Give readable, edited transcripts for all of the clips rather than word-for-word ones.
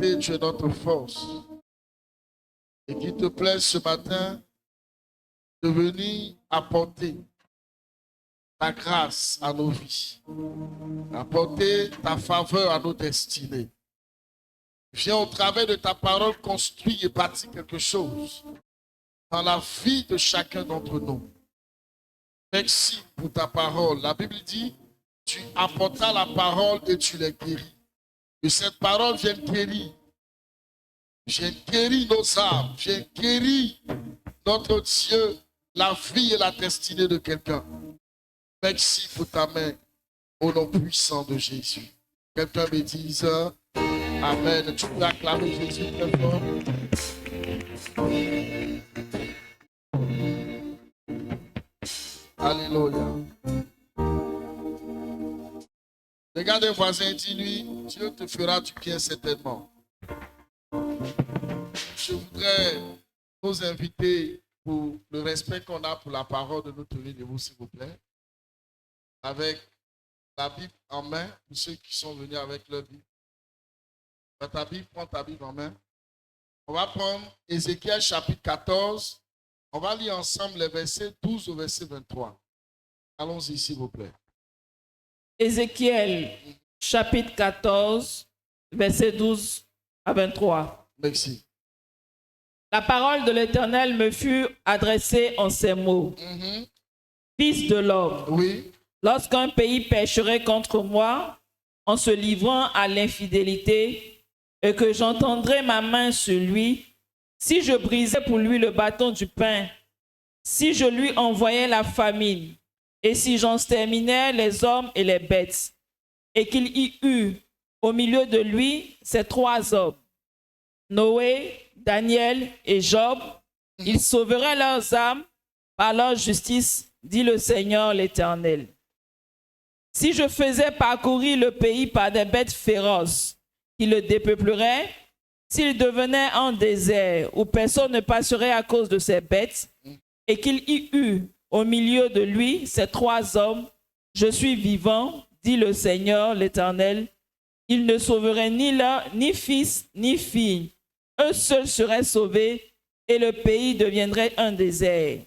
bonté, tu es notre force. Et qu'il te plaise ce matin de venir apporter ta grâce à nos vies, apporter ta faveur à nos destinées. Viens au travers de ta parole construire et bâtir quelque chose dans la vie de chacun d'entre nous. Merci pour ta parole. La Bible dit, tu apportas la parole et tu les guéris. Que cette parole vienne guérir. Viens guérir nos âmes. Viens guérir notre Dieu, la vie et la destinée de quelqu'un. Merci pour ta main au nom puissant de Jésus. Quelqu'un me dise Amen. Tu peux acclamer Jésus très fort. Alléluia. Regarde un voisin et dis-lui, Dieu te fera du bien certainement. Je voudrais nous inviter pour le respect qu'on a pour la parole de nous tenir debout, s'il vous plaît. Avec la Bible en main, pour ceux qui sont venus avec leur Bible. Ta Bible, prends ta Bible en main. On va prendre Ézéchiel chapitre 14. On va lire ensemble les versets 12 au verset 23. Allons-y, s'il vous plaît. Ézéchiel chapitre 14, versets 12 à 23. Merci. La parole de l'Éternel me fut adressée en ces mots. Fils de l'homme, oui. Lorsqu'un pays pécherait contre moi en se livrant à l'infidélité et que j'entendrais ma main sur lui, si je brisais pour lui le bâton du pain, si je lui envoyais la famine et si j'exterminais les hommes et les bêtes, et qu'il y eut au milieu de lui ces trois hommes, Noé, Daniel et Job, ils sauveraient leurs âmes par leur justice, dit le Seigneur l'Éternel. Si je faisais parcourir le pays par des bêtes féroces qui le dépeupleraient, s'il devenait un désert où personne ne passerait à cause de ces bêtes, et qu'il y eut au milieu de lui ces trois hommes, je suis vivant, dit le Seigneur l'Éternel, ils ne sauveraient ni fils ni fille, eux seuls seraient sauvés et le pays deviendrait un désert.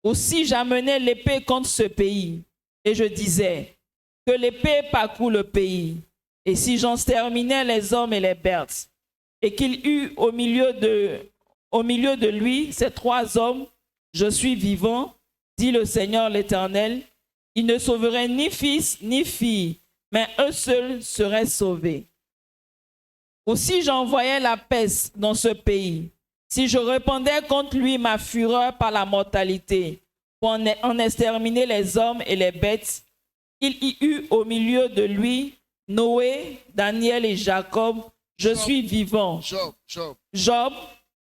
Aussi j'amenais l'épée contre ce pays, et je disais que l'épée parcourt le pays. Et si j'exterminais les hommes et les bêtes, et qu'il eut au milieu de lui ces trois hommes, je suis vivant, dit le Seigneur l'Éternel, ils ne sauveraient ni fils ni fille, mais eux seuls seraient sauvés. Aussi j'envoyais la peste dans ce pays, si je répandais contre lui ma fureur par la mortalité, pour en exterminer les hommes et les bêtes, il y eut au milieu de lui Noé, Daniel et Jacob, je suis vivant. Job,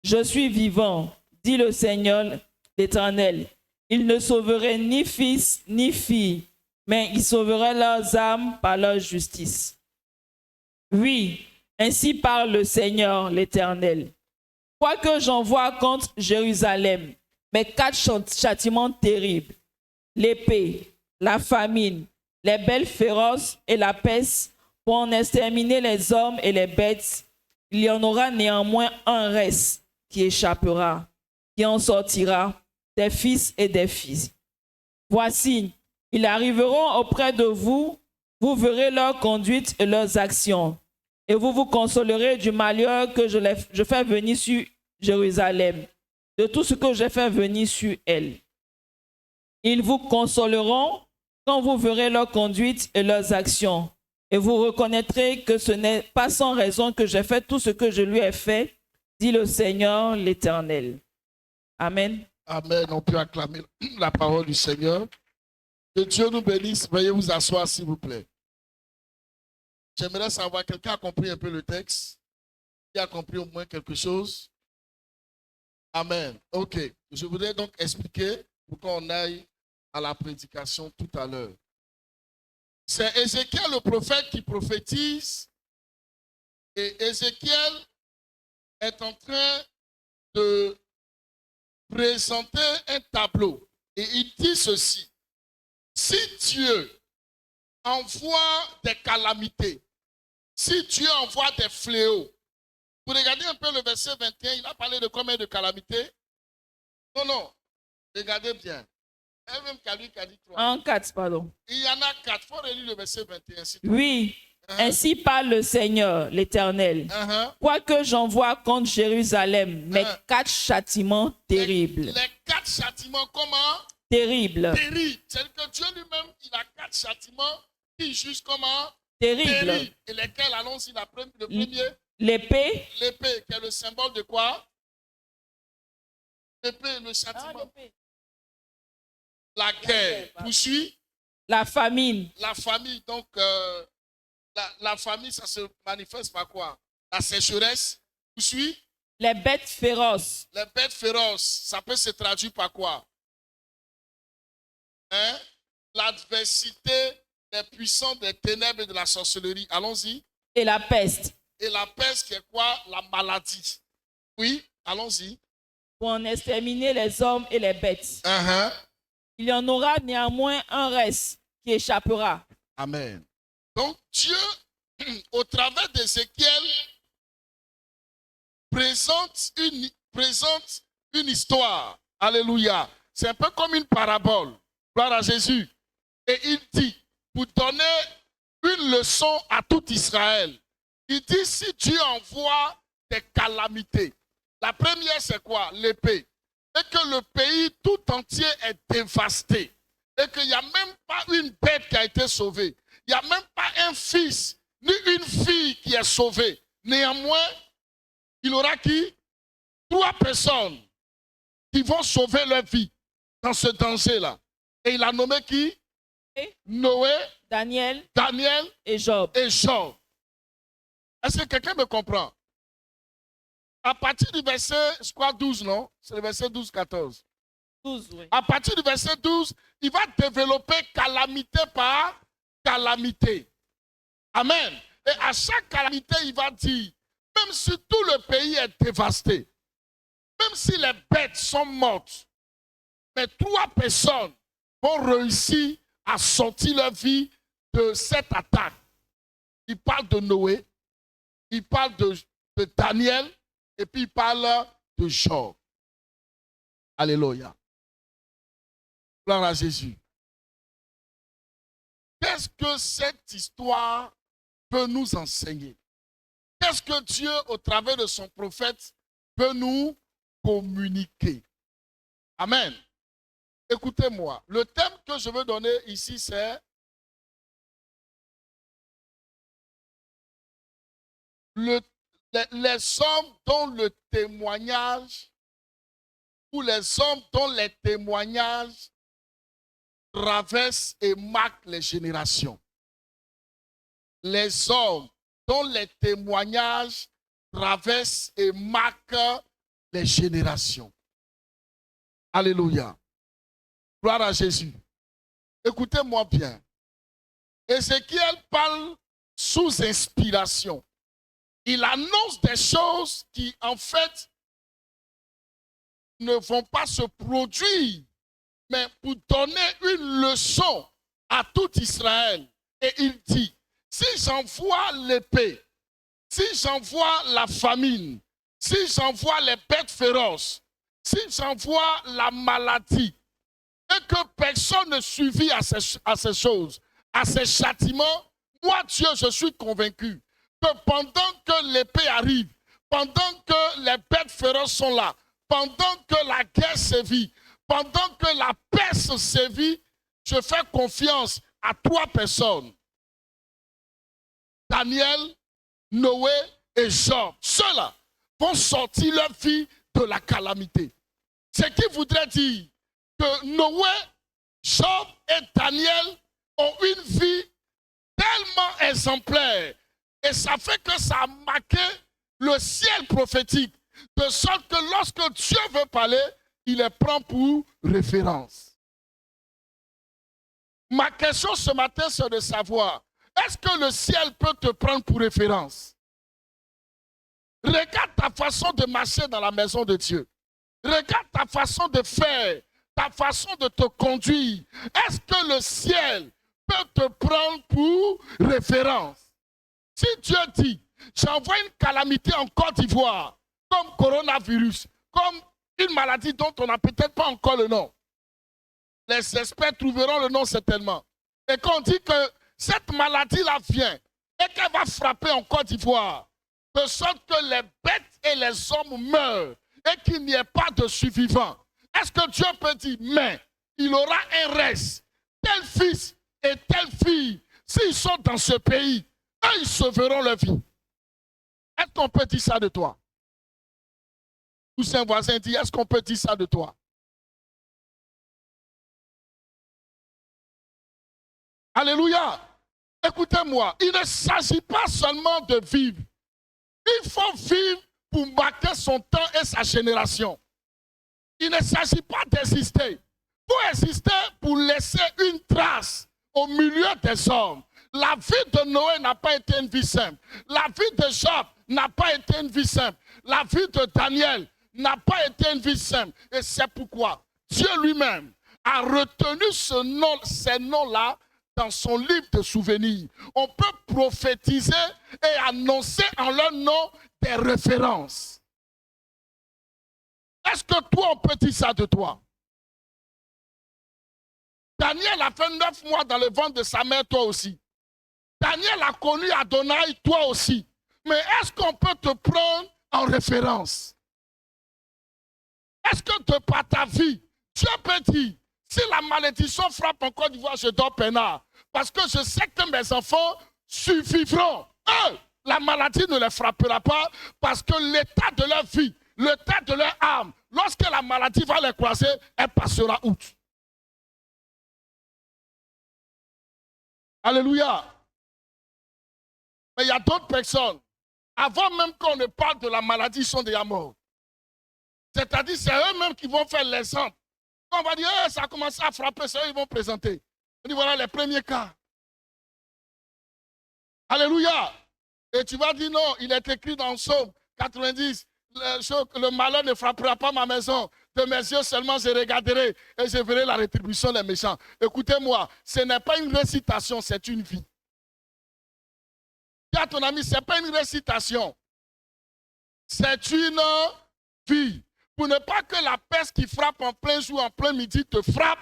je suis vivant, dit le Seigneur l'Éternel. Ils ne sauveraient ni fils ni fille, mais ils sauveraient leurs âmes par leur justice. Oui, ainsi parle le Seigneur l'Éternel. Quoique j'envoie contre Jérusalem mes quatre châtiments terribles, l'épée, la famine, les bêtes féroces et la peste, pour en exterminer les hommes et les bêtes, il y en aura néanmoins un reste qui échappera, qui en sortira, des fils et des filles. Voici, ils arriveront auprès de vous, vous verrez leur conduite et leurs actions, et vous vous consolerez du malheur que je fais venir sur Jérusalem, de tout ce que j'ai fait venir sur elle. Ils vous consoleront quand vous verrez leur conduite et leurs actions, et vous reconnaîtrez que ce n'est pas sans raison que j'ai fait tout ce que je lui ai fait, dit le Seigneur l'Éternel. Amen. Amen. On peut acclamer la parole du Seigneur. Que Dieu nous bénisse. Veuillez vous asseoir, s'il vous plaît. J'aimerais savoir, quelqu'un a compris un peu le texte? Qui a compris au moins quelque chose? Amen. OK. Je voudrais donc expliquer pourquoi on aille à la prédication tout à l'heure. C'est Ézéchiel le prophète qui prophétise et Ézéchiel est en train de présenter un tableau et il dit ceci: si Dieu envoie des calamités, si Dieu envoie des fléaux, vous regardez un peu le verset 21, il a parlé de combien de calamités? Non, regardez bien. Même Calvin qui a dit 3. En 4, pardon. Il y en a 4. Il faut relire le verset 21. Oui, ainsi parle le Seigneur, l'Éternel. Quoique j'envoie contre Jérusalem mes 4 châtiments terribles. Les 4 châtiments, comment? Terribles. Terribles. C'est-à-dire que Dieu lui-même, il a 4 châtiments qui jugent comment? Terribles. Et lesquels, allons-y, le premier? L'épée. L'épée, qui est le symbole de quoi? L'épée, le châtiment. La guerre. Poursuit? La famine. La famille, donc, la famille, ça se manifeste par quoi? La sécheresse. Poursuit? Les bêtes féroces. Les bêtes féroces, ça peut se traduire par quoi? L'adversité des puissants des ténèbres et de la sorcellerie. Allons-y. Et la peste. Et la peste qui est quoi? La maladie. Oui, allons-y. Pour en exterminer les hommes et les bêtes. Il y en aura néanmoins un reste qui échappera. Amen. Donc Dieu, au travers d'Ézéchiel, présente une histoire. Alléluia. C'est un peu comme une parabole. Gloire à Jésus. Et il dit, pour donner une leçon à tout Israël, il dit, si Dieu envoie des calamités, la première c'est quoi? L'épée. Et que le pays tout entier est dévasté. Et qu'il n'y a même pas une bête qui a été sauvée. Il n'y a même pas un fils, ni une fille qui est sauvée. Néanmoins, il y aura qui? 3 personnes qui vont sauver leur vie dans ce danger-là. Et il a nommé qui? Noé, Daniel et Job. Est-ce que quelqu'un me comprend? À partir du verset 12, non? C'est le verset 12-14. 12, oui. À partir du verset 12, il va développer calamité par calamité. Amen. Et à chaque calamité, il va dire, même si tout le pays est dévasté, même si les bêtes sont mortes, mais 3 personnes vont réussir à sortir leur vie de cette attaque. Il parle de Noé, il parle de Daniel, et puis il parle de Job. Alléluia. Gloire à Jésus. Qu'est-ce que cette histoire peut nous enseigner? Qu'est-ce que Dieu, au travers de son prophète, peut nous communiquer? Amen. Écoutez-moi, le thème que je veux donner ici, c'est les hommes dont le témoignage, ou les hommes dont les témoignages traversent et marquent les générations. Les hommes dont les témoignages traversent et marquent les générations. Alléluia. Gloire à Jésus. Écoutez-moi bien. Ézéchiel parle sous inspiration. Il annonce des choses qui, en fait, ne vont pas se produire, mais pour donner une leçon à tout Israël. Et il dit, si j'envoie l'épée, si j'envoie la famine, si j'envoie les bêtes féroces, si j'envoie la maladie, et que personne ne survit à ces choses, à ces châtiments, moi, Dieu, je suis convaincu que pendant que l'épée arrive, pendant que les bêtes féroces sont là, pendant que la guerre sévit, pendant que la peste sévit, je fais confiance à 3 personnes. Daniel, Noé et Job. Ceux-là vont sortir leur vie de la calamité. Ce qui voudrait dire que Noé, Job et Daniel ont une vie tellement exemplaire. Et ça fait que ça a marqué le ciel prophétique. De sorte que lorsque Dieu veut parler, il les prend pour référence. Ma question ce matin, c'est de savoir, est-ce que le ciel peut te prendre pour référence? Regarde ta façon de marcher dans la maison de Dieu. Regarde ta façon de faire, ta façon de te conduire. Est-ce que le ciel peut te prendre pour référence? Si Dieu dit, j'envoie une calamité en Côte d'Ivoire, comme coronavirus, comme une maladie dont on n'a peut-être pas encore le nom, les experts trouveront le nom certainement. Et qu'on dit que cette maladie-là vient et qu'elle va frapper en Côte d'Ivoire, de sorte que les bêtes et les hommes meurent et qu'il n'y ait pas de survivants. Est-ce que Dieu peut dire, mais il aura un reste, tel fils et telle fille, s'ils sont dans ce pays, eux, ils sauveront leur vie. Est-ce qu'on peut dire ça de toi? Tous un voisin dit, est-ce qu'on peut dire ça de toi? Alléluia. Écoutez-moi, il ne s'agit pas seulement de vivre. Il faut vivre pour marquer son temps et sa génération. Il ne s'agit pas d'exister. Pour exister, pour laisser une trace au milieu des hommes. La vie de Noé n'a pas été une vie simple. La vie de Job n'a pas été une vie simple. La vie de Daniel n'a pas été une vie simple. Et c'est pourquoi Dieu lui-même a retenu ces noms-là dans son livre de souvenirs. On peut prophétiser et annoncer en leur nom des références. Est-ce que toi, on peut dire ça de toi? Daniel a fait 9 mois dans le ventre de sa mère, toi aussi. Daniel a connu Adonai, toi aussi. Mais est-ce qu'on peut te prendre en référence? Est-ce que de par ta vie, Dieu peut dire, si la malédiction frappe en Côte d'Ivoire, je dors peinard. Parce que je sais que mes enfants survivront. Eux, la maladie ne les frappera pas parce que l'état de leur vie, l'état de leur âme, lorsque la maladie va les croiser, elle passera outre. Alléluia. Mais il y a d'autres personnes, avant même qu'on ne parle de la maladie, ils sont déjà morts. C'est-à-dire, c'est eux-mêmes qui vont faire l'exemple. Quand on va dire, hey, ça a commencé à frapper, c'est eux qui vont présenter. On dit, voilà les premiers cas. Alléluia. Et tu vas dire, non, il est écrit dans Psaume 90, le malheur ne frappera pas ma maison. De mes yeux seulement je regarderai et je verrai la rétribution des méchants. Écoutez-moi, ce n'est pas une récitation, c'est une vie. Dis à ton ami, ce n'est pas une récitation, c'est une vie. Pour ne pas que la peste qui frappe en plein jour, en plein midi te frappe,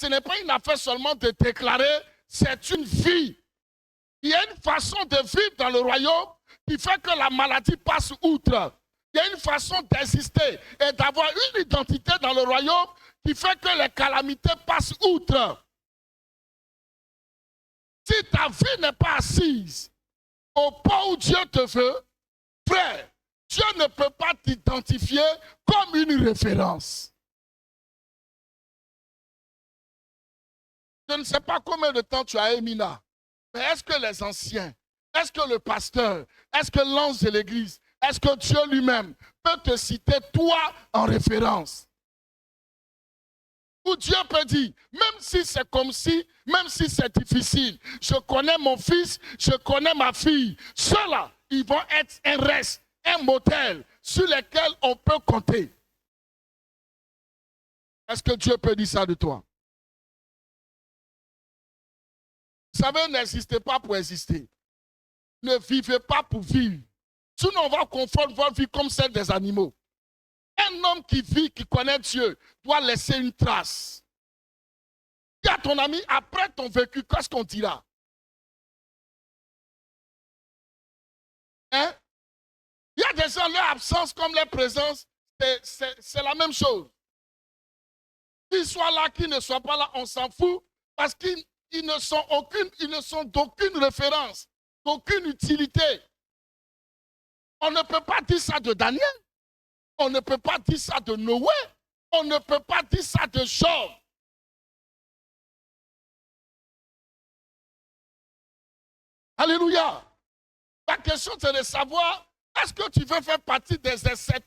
ce n'est pas une affaire seulement de déclarer, c'est une vie. Il y a une façon de vivre dans le royaume qui fait que la maladie passe outre. Il y a une façon d'exister et d'avoir une identité dans le royaume qui fait que les calamités passent outre. Si ta vie n'est pas assise au point où Dieu te veut, frère, Dieu ne peut pas t'identifier comme une référence. Je ne sais pas combien de temps tu as Emina, mais est-ce que les anciens, est-ce que le pasteur, est-ce que l'ange de l'église, est-ce que Dieu lui-même peut te citer toi en référence? Où Dieu peut dire, même si c'est comme si, même si c'est difficile, je connais mon fils, je connais ma fille, ceux-là, ils vont être un reste, un modèle sur lequel on peut compter. Est-ce que Dieu peut dire ça de toi? Vous savez, n'existez pas pour exister. Ne vivez pas pour vivre. Sinon, on va confondre votre vie comme celle des animaux. Un homme qui vit, qui connaît Dieu, doit laisser une trace. Dis à ton ami, après ton vécu, qu'est-ce qu'on dira? Hein? Il y a des gens, leur absence comme leur présence, c'est la même chose. Qu'ils soient là, qu'ils ne soient pas là, on s'en fout, parce qu'ils ne sont d'aucune référence, d'aucune utilité. On ne peut pas dire ça de Daniel. On ne peut pas dire ça de Noé. On ne peut pas dire ça de Job. Alléluia. La question, c'est de savoir, est-ce que tu veux faire partie des etc.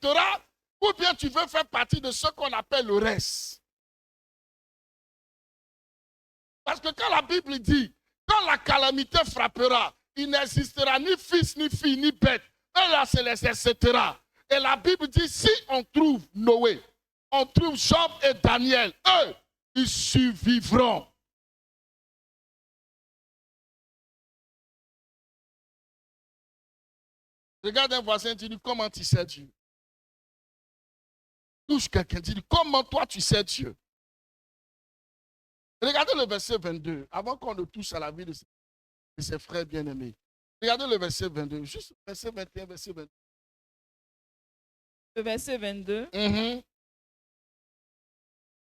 ou bien tu veux faire partie de ce qu'on appelle le reste? Parce que quand la Bible dit, quand la calamité frappera, il n'existera ni fils, ni fille, ni bête. Et là, c'est les etc. Et la Bible dit, si on trouve Noé, on trouve Job et Daniel, eux, ils survivront. Regarde un voisin, dis-lui comment tu sais Dieu. Touche quelqu'un, dis-lui comment toi tu sais Dieu. Regardez le verset 22, avant qu'on ne touche à la vie de ses frères bien-aimés. Regardez le verset 22, juste le verset 21, verset 22. Le verset 22. Mm-hmm.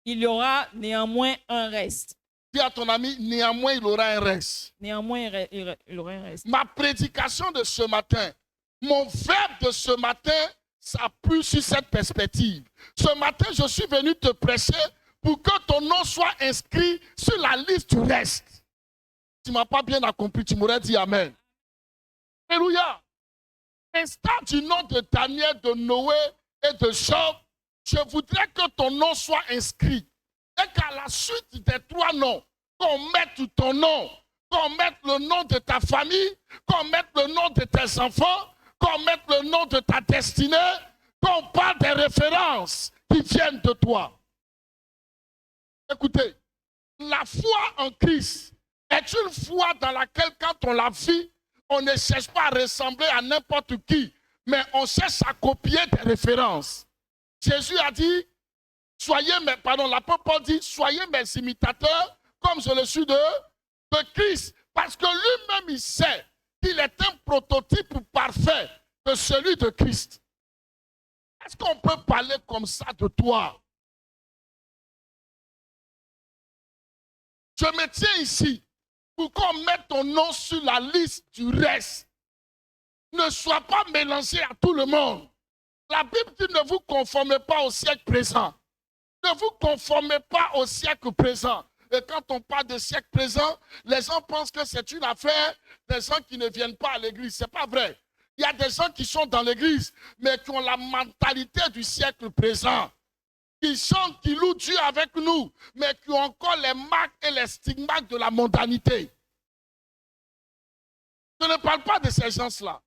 Il y aura néanmoins un reste. Dis à ton ami, néanmoins il aura un reste. Néanmoins, il aura un reste. Ma prédication de ce matin, mon verbe de ce matin s'appuie sur cette perspective. Ce matin, je suis venu te prêcher pour que ton nom soit inscrit sur la liste du reste. Tu ne m'as pas bien accompli, tu m'aurais dit Amen. Alléluia. Instant du nom de Daniel, de Noé et de Job, je voudrais que ton nom soit inscrit. Et qu'à la suite des 3 noms, qu'on mette ton nom, qu'on mette le nom de ta famille, qu'on mette le nom de tes enfants, qu'on mette le nom de ta destinée, qu'on parle des références qui viennent de toi. Écoutez, la foi en Christ est une foi dans laquelle quand on la vit, on ne cherche pas à ressembler à n'importe qui, mais on cherche à copier des références. Jésus a dit, l'apôtre Paul dit, soyez mes imitateurs comme je le suis de Christ. Parce que lui-même, il sait qu'il est un prototype parfait de celui de Christ. Est-ce qu'on peut parler comme ça de toi? Je me tiens ici pour qu'on mette ton nom sur la liste du reste. Ne sois pas mélangé à tout le monde. La Bible dit ne vous conformez pas au siècle présent. Ne vous conformez pas au siècle présent. Et quand on parle de siècle présent, les gens pensent que c'est une affaire des gens qui ne viennent pas à l'église. Ce n'est pas vrai. Il y a des gens qui sont dans l'église, mais qui ont la mentalité du siècle présent. Qui chantent, qui louent Dieu avec nous, mais qui ont encore les marques et les stigmates de la mondanité. Je ne parle pas de ces gens-là.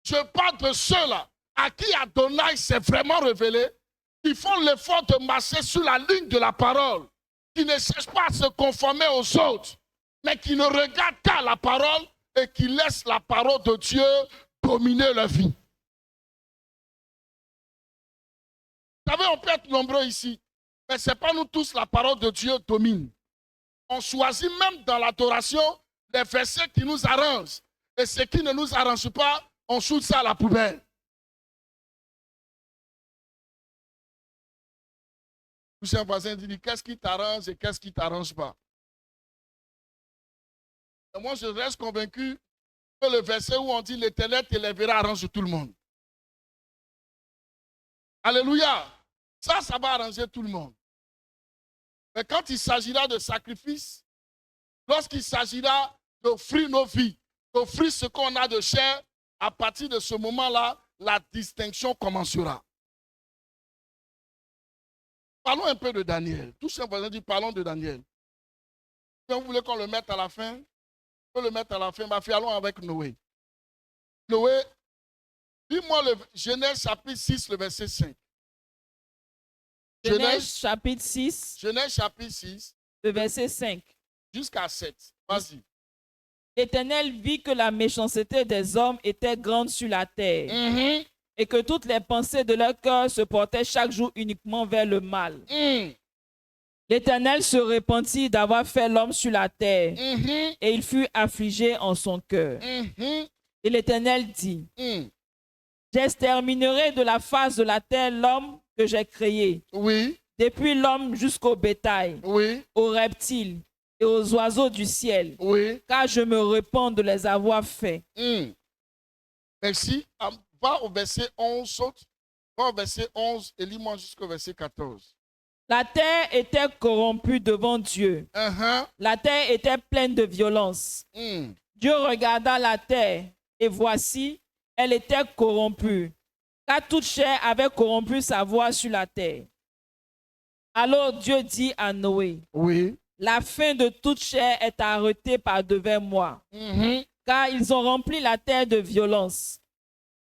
Je parle de ceux-là à qui Adonai s'est vraiment révélé, qui font l'effort de marcher sur la ligne de la parole, qui ne cherchent pas à se conformer aux autres, mais qui ne regardent qu'à la parole et qui laissent la parole de Dieu dominer leur vie. Vous savez, on peut être nombreux ici, mais ce n'est pas nous tous la parole de Dieu domine. On choisit même dans l'adoration les versets qui nous arrangent. Et ce qui ne nous arrange pas, on shoot ça à la poubelle. Touchez un voisin et dit, qu'est-ce qui t'arrange et qu'est-ce qui ne t'arrange pas? Et moi, je reste convaincu que le verset où on dit l'Éternel t'élèvera arrange tout le monde. Alléluia. Ça va arranger tout le monde. Mais quand il s'agira de sacrifice, lorsqu'il s'agira d'offrir nos vies, d'offrir ce qu'on a de cher, à partir de ce moment-là, la distinction commencera. Parlons un peu de Daniel. Tous ces voisins disent, parlons de Daniel. Si vous voulez qu'on le mette à la fin, on peut le mettre à la fin. Ma fille, allons avec Noé. Noé, dis-moi le Genèse chapitre 6, le verset 5. Genèse chapitre 6. Genèse chapitre 6. Le verset 5. Jusqu'à 7. Vas-y. L'Éternel vit que la méchanceté des hommes était grande sur la terre, et que toutes les pensées de leur cœur se portaient chaque jour uniquement vers le mal. L'Éternel se repentit d'avoir fait l'homme sur la terre, et il fut affligé en son cœur. Et l'Éternel dit, j'exterminerai de la face de la terre l'homme que j'ai créé, depuis l'homme jusqu'au bétail, aux reptiles et aux oiseaux du ciel, car je me repens de les avoir faits. Merci. Va au verset 11, saute. Va au verset 11 et lis-moi jusqu'au verset 14. La terre était corrompue devant Dieu. La terre était pleine de violence. Dieu regarda la terre, et voici, elle était corrompue, car toute chair avait corrompu sa voix sur la terre. Alors Dieu dit à Noé, la fin de toute chair est arrêtée par devers moi, car ils ont rempli la terre de violence.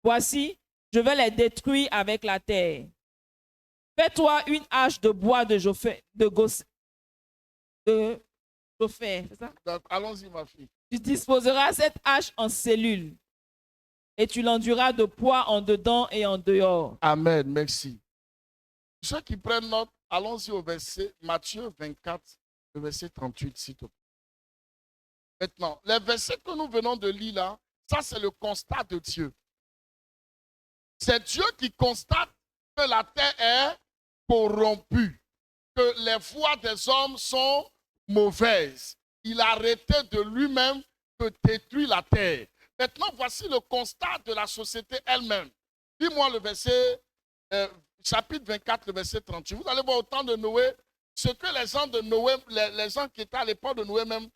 Voici, je vais les détruire avec la terre. Fais-toi une hache de bois de Jopher, c'est ça? Allons-y, ma fille. Tu disposeras cette hache en cellules. et tu l'enduras de poids en dedans et en dehors. Amen, merci. Ceux qui prennent note, allons-y au verset Matthieu 24, le verset 38, s'il te plaît. Maintenant, les versets que nous venons de lire là, ça c'est le constat de Dieu. C'est Dieu qui constate que la terre est corrompue, que les voies des hommes sont mauvaises. Il a arrêté de lui-même de détruire la terre. Maintenant, voici le constat de la société elle-même. Dis-moi le verset, chapitre 24, le verset 38. Vous allez voir au temps de Noé, ce que les gens de Noé, les gens qui étaient à l'époque de Noé même,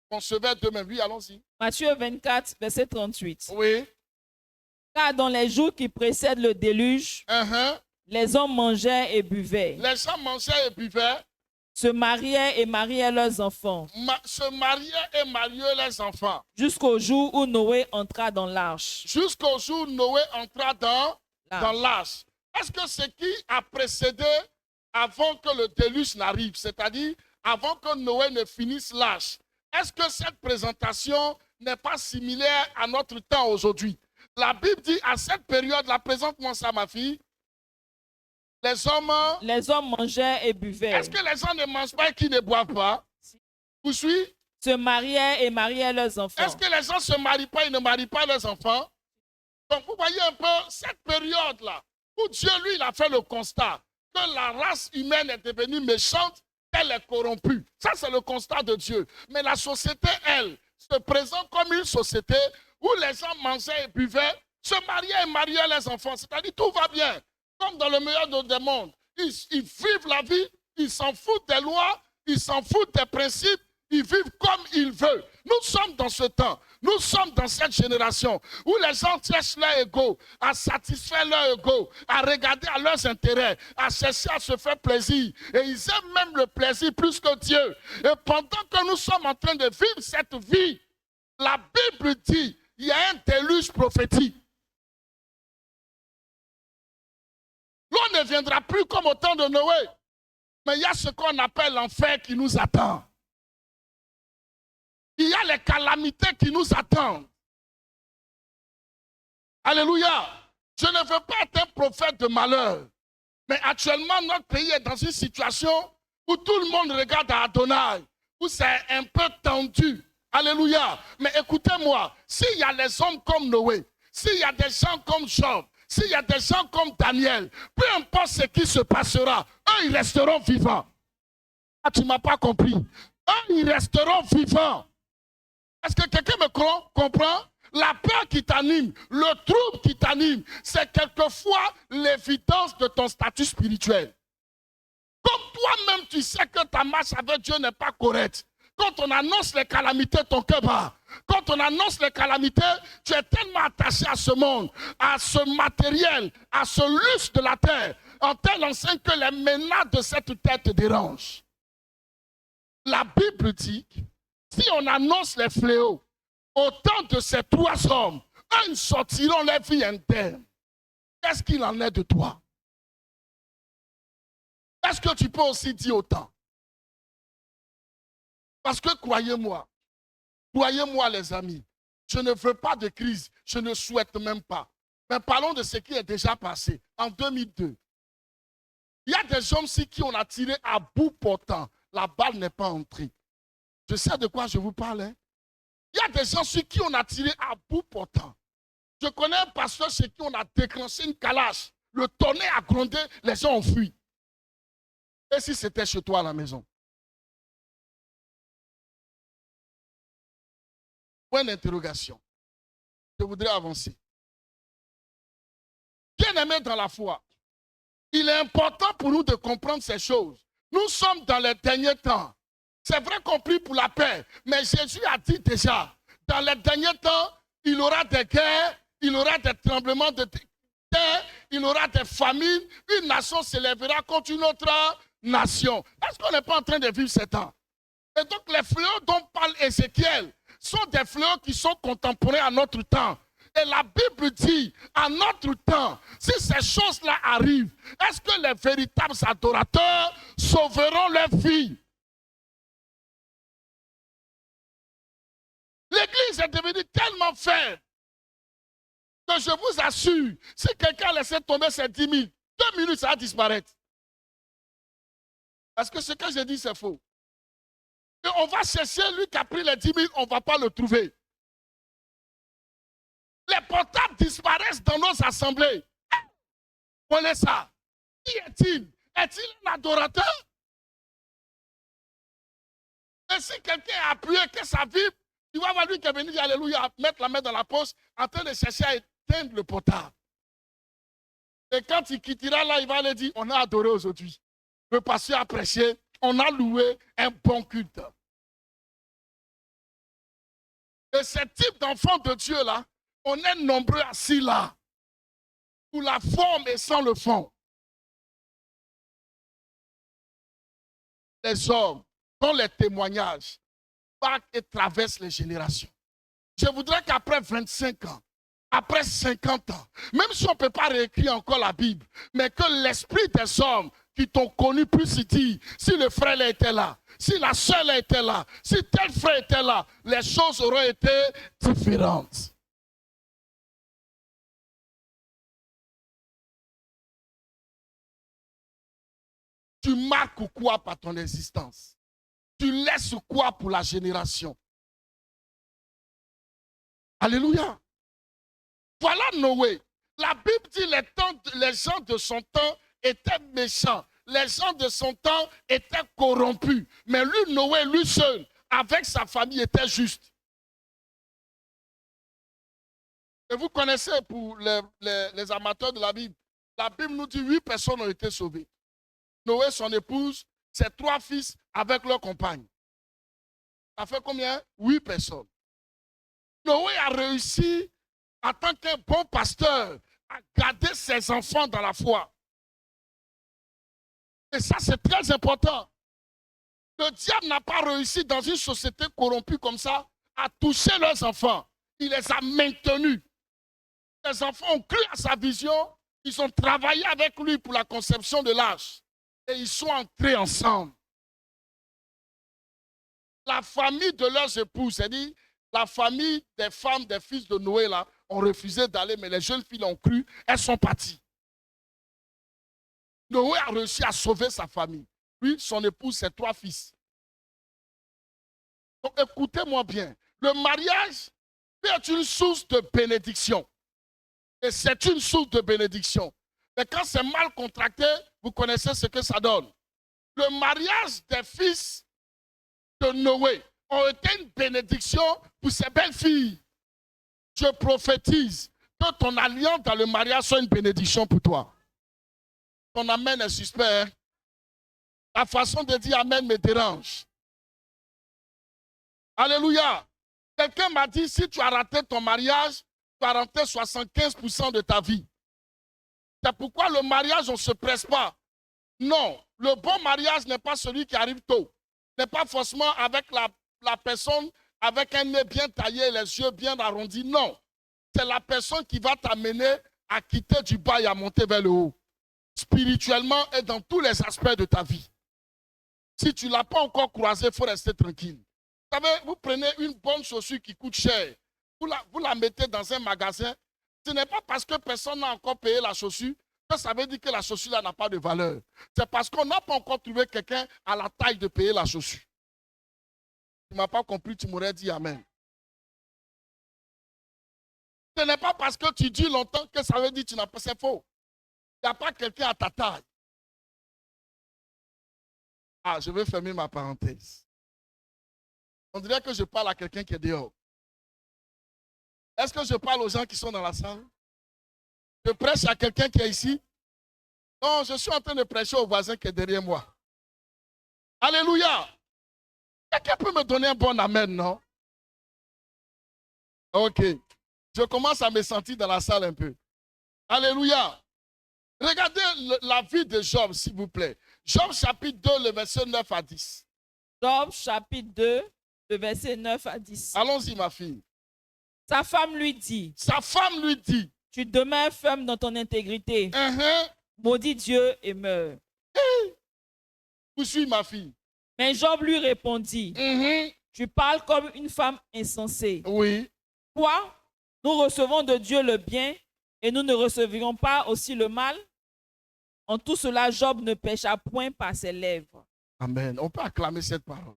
concevaient d'eux-mêmes. Oui, allons-y. Matthieu 24, verset 38. Oui. Car dans les jours qui précèdent le déluge, les hommes mangeaient et buvaient, Les gens mangeaient et buvaient, se mariaient et mariaient leurs enfants, se mariaient et mariaient les enfants. jusqu'au jour où Noé entra dans l'arche. Jusqu'au jour où Noé entra dans l'arche. Est-ce que ce qui a précédé avant que le déluge n'arrive, c'est-à-dire avant que Noé ne finisse l'arche, est-ce que cette présentation n'est pas similaire à notre temps aujourd'hui? La Bible dit à cette période-là, présente-moi ça ma fille, les hommes mangeaient et buvaient, est-ce que les gens ne mangent pas et qui ne boivent pas? Vous suivez? se mariaient et mariaient leurs enfants. Est-ce que les gens ne se marient pas et ne marient pas leurs enfants? Donc vous voyez un peu cette période-là où Dieu, lui, il a fait le constat que la race humaine est devenue méchante, elle est corrompue. Ça, c'est le constat de Dieu. Mais la société, elle, se présente comme une société où les gens mangeaient et buvaient, se mariaient et mariaient les enfants. C'est-à-dire tout va bien. Comme dans le meilleur des mondes. Ils vivent la vie, ils s'en foutent des lois, ils s'en foutent des principes, ils vivent comme ils veulent. Nous sommes dans ce temps, nous sommes dans cette génération où les gens cherchent leur ego, à satisfaire leur ego, à regarder à leurs intérêts, à chercher à se faire plaisir. Et ils aiment même le plaisir plus que Dieu. Et pendant que nous sommes en train de vivre cette vie, la Bible dit, il y a un déluge prophétique. L'eau ne viendra plus comme au temps de Noé. Mais il y a ce qu'on appelle l'enfer qui nous attend. Il y a les calamités qui nous attendent. Alléluia. Je ne veux pas être un prophète de malheur. Mais actuellement, notre pays est dans une situation où tout le monde regarde à Adonai, où c'est un peu tendu. Alléluia. Mais écoutez-moi, s'il y a les hommes comme Noé, s'il y a des gens comme Job, s'il y a des gens comme Daniel, peu importe ce qui se passera, eux, ils resteront vivants. Ah, tu ne m'as pas compris. Eux, ils resteront vivants. Est-ce que quelqu'un me comprend? La peur qui t'anime, le trouble qui t'anime, c'est quelquefois l'évidence de ton statut spirituel. Comme toi-même, tu sais que ta marche avec Dieu n'est pas correcte. Quand on annonce les calamités, ton cœur bat. Quand on annonce les calamités, tu es tellement attaché à ce monde, à ce matériel, à ce luxe de la terre, en telle enseigne que les menaces de cette terre te dérangent. La Bible dit, si on annonce les fléaux, autant de ces trois hommes, eux sortiront leur vie interne. Qu'est-ce qu'il en est de toi? Est-ce que tu peux aussi dire autant? Parce que croyez-moi les amis, je ne veux pas de crise, je ne souhaite même pas. Mais parlons de ce qui est déjà passé. En 2002, il y a des hommes ici qui ont tiré à bout portant. La balle n'est pas entrée. Je sais de quoi je vous parle. Hein? Il y a des gens sur qui on a tiré à bout portant. Je connais un pasteur chez qui on a déclenché une calache. Le tonnerre a grondé, les gens ont fui. Et si c'était chez toi à la maison? Point d'interrogation. Je voudrais avancer. Bien-aimés dans la foi, il est important pour nous de comprendre ces choses. Nous sommes dans les derniers temps. C'est vrai qu'on prie pour la paix, mais Jésus a dit déjà, dans les derniers temps, il y aura des guerres, il y aura des tremblements de terre, il y aura des famines, une nation s'élèvera contre une autre nation. Est-ce qu'on n'est pas en train de vivre ces temps? Et donc les fléaux dont parle Ézéchiel sont des fléaux qui sont contemporains à notre temps. Et la Bible dit, à notre temps, si ces choses-là arrivent, est-ce que les véritables adorateurs sauveront leur vie? L'Église est devenue tellement faible Que je vous assure, si quelqu'un laissait tomber ses 10 000, 2 minutes, ça va disparaître. Parce que ce que je dis, c'est faux. Et on va chercher lui qui a pris les 10 000, on ne va pas le trouver. Les portables disparaissent dans nos assemblées. On est ça. Qui est-il? Est-il un adorateur? Et si quelqu'un a appuyé que ça vibre, tu vas voir lui qui est venu dire Alléluia, mettre la main dans la poche, en train de chercher à éteindre le portable. Et quand il quittera là, il va aller dire, on a adoré aujourd'hui. Le pasteur a prêché, on a loué un bon culte. Et ce type d'enfant de Dieu là, on est nombreux assis là, pour la forme et sans le fond. Les hommes, dont les témoignages partent et traversent les générations. Je voudrais qu'après 25 ans, après 50 ans, même si on ne peut pas réécrire encore la Bible, mais que l'esprit des hommes qui t'ont connu puisse dire, si le frère était là, si la soeur était là, si tel frère était là, les choses auraient été différentes. Tu marques quoi par ton existence? Tu laisses quoi pour la génération? Alléluia. Voilà Noé. La Bible dit les gens de son temps étaient méchants. Les gens de son temps étaient corrompus. Mais lui, Noé, lui seul, avec sa famille, était juste. Et vous connaissez, pour les amateurs de la Bible nous dit 8 personnes ont été sauvées. Noé, son épouse, ses 3 fils avec leurs compagnes. Ça fait combien? 8 personnes. Noé a réussi, en tant qu'un bon pasteur, à garder ses enfants dans la foi. Et ça, c'est très important. Le diable n'a pas réussi dans une société corrompue comme ça à toucher leurs enfants. Il les a maintenus. Les enfants ont cru à sa vision. Ils ont travaillé avec lui pour la conception de l'âge. Et ils sont entrés ensemble. La famille de leurs épouses, c'est-à-dire la famille des femmes, des fils de Noé, là, ont refusé d'aller, mais les jeunes filles ont cru, elles sont parties. Noé a réussi à sauver sa famille. Lui, son épouse, ses 3 fils. Donc écoutez-moi bien. Le mariage est une source de bénédiction. Et c'est une source de bénédiction. Mais quand c'est mal contracté, vous connaissez ce que ça donne. Le mariage des fils de Noé a été une bénédiction pour ses belles filles. Je prophétise que ton alliance dans le mariage soit une bénédiction pour toi. Ton amen est suspect. Hein? La façon de dire amen me dérange. Alléluia. Quelqu'un m'a dit, si tu as raté ton mariage, tu as raté 75% de ta vie. C'est pourquoi le mariage, on ne se presse pas. Non, le bon mariage n'est pas celui qui arrive tôt. N'est pas forcément avec la personne avec un nez bien taillé, les yeux bien arrondis. Non, c'est la personne qui va t'amener à quitter du bas et à monter vers le haut. Spirituellement et dans tous les aspects de ta vie. Si tu ne l'as pas encore croisé, il faut rester tranquille. Vous savez, vous prenez une bonne chaussure qui coûte cher, vous la mettez dans un magasin. Ce n'est pas parce que personne n'a encore payé la chaussure que ça veut dire que la chaussure là n'a pas de valeur. C'est parce qu'on n'a pas encore trouvé quelqu'un à la taille de payer la chaussure. Tu ne m'as pas compris, tu m'aurais dit amen. Ce n'est pas parce que tu dis longtemps que ça veut dire que tu n'as pas. C'est faux. Il n'y a pas quelqu'un à ta taille. Ah, je vais fermer ma parenthèse. On dirait que je parle à quelqu'un qui est dehors. Est-ce que je parle aux gens qui sont dans la salle? Je prêche à quelqu'un qui est ici? Non, je suis en train de prêcher au voisin qui est derrière moi. Alléluia! Quelqu'un peut me donner un bon amen, non? Ok. Je commence à me sentir dans la salle un peu. Alléluia! Regardez la vie de Job, s'il vous plaît. Job chapitre 2, le verset 9 à 10. Job chapitre 2, le verset 9 à 10. Allons-y, ma fille. Sa femme lui dit. Sa femme lui dit. Tu demeures ferme dans ton intégrité. Maudis Dieu et meurs. Poursuis, ma fille. Mais Job lui répondit. Tu parles comme une femme insensée. Oui. Quoi? nous recevons de Dieu le bien et nous ne recevrions pas aussi le mal? En tout cela, Job ne pécha point par ses lèvres. Amen. On peut acclamer cette parole.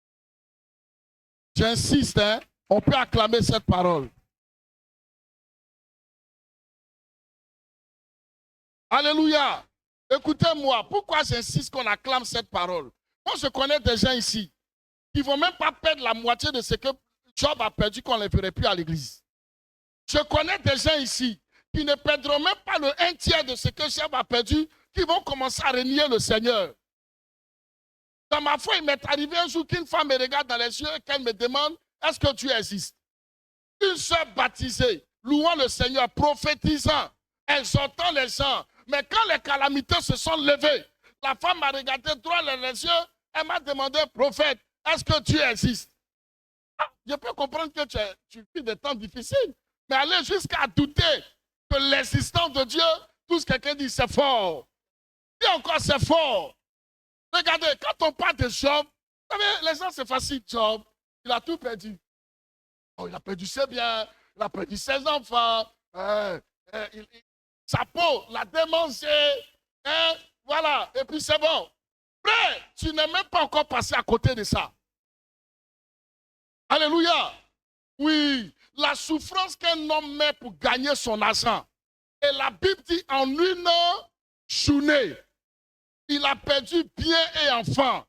J'insiste, hein? On peut acclamer cette parole. Alléluia. Écoutez-moi, pourquoi j'insiste qu'on acclame cette parole? Moi, je connais des gens ici qui ne vont même pas perdre la moitié de ce que Job a perdu qu'on ne les verrait plus à l'église. Je connais des gens ici qui ne perdront même pas le 1/3 de ce que Job a perdu, qui vont commencer à renier le Seigneur. Dans ma foi, il m'est arrivé un jour qu'une femme me regarde dans les yeux et qu'elle me demande, est-ce que Dieu existe? Une sœur baptisée, louant le Seigneur, prophétisant, exhortant les gens. Mais quand les calamités se sont levées, la femme m'a regardé droit dans les yeux, elle m'a demandé, prophète, est-ce que Dieu existe? Ah, je peux comprendre que tu vis des temps difficiles, mais aller jusqu'à douter que l'existence de Dieu, tout ce que quelqu'un dit, c'est fort. Et encore, c'est fort. Regardez, quand on parle de Job, vous savez, les gens, c'est facile. Job, il a tout perdu. Oh, il a perdu ses biens, il a perdu ses enfants, sa peau, l'a démangé, voilà, et puis c'est bon. Mais tu n'es même pas encore passé à côté de ça. Alléluia. Oui, la souffrance qu'un homme met pour gagner son argent. Et la Bible dit en une journée, il a perdu bien et enfant.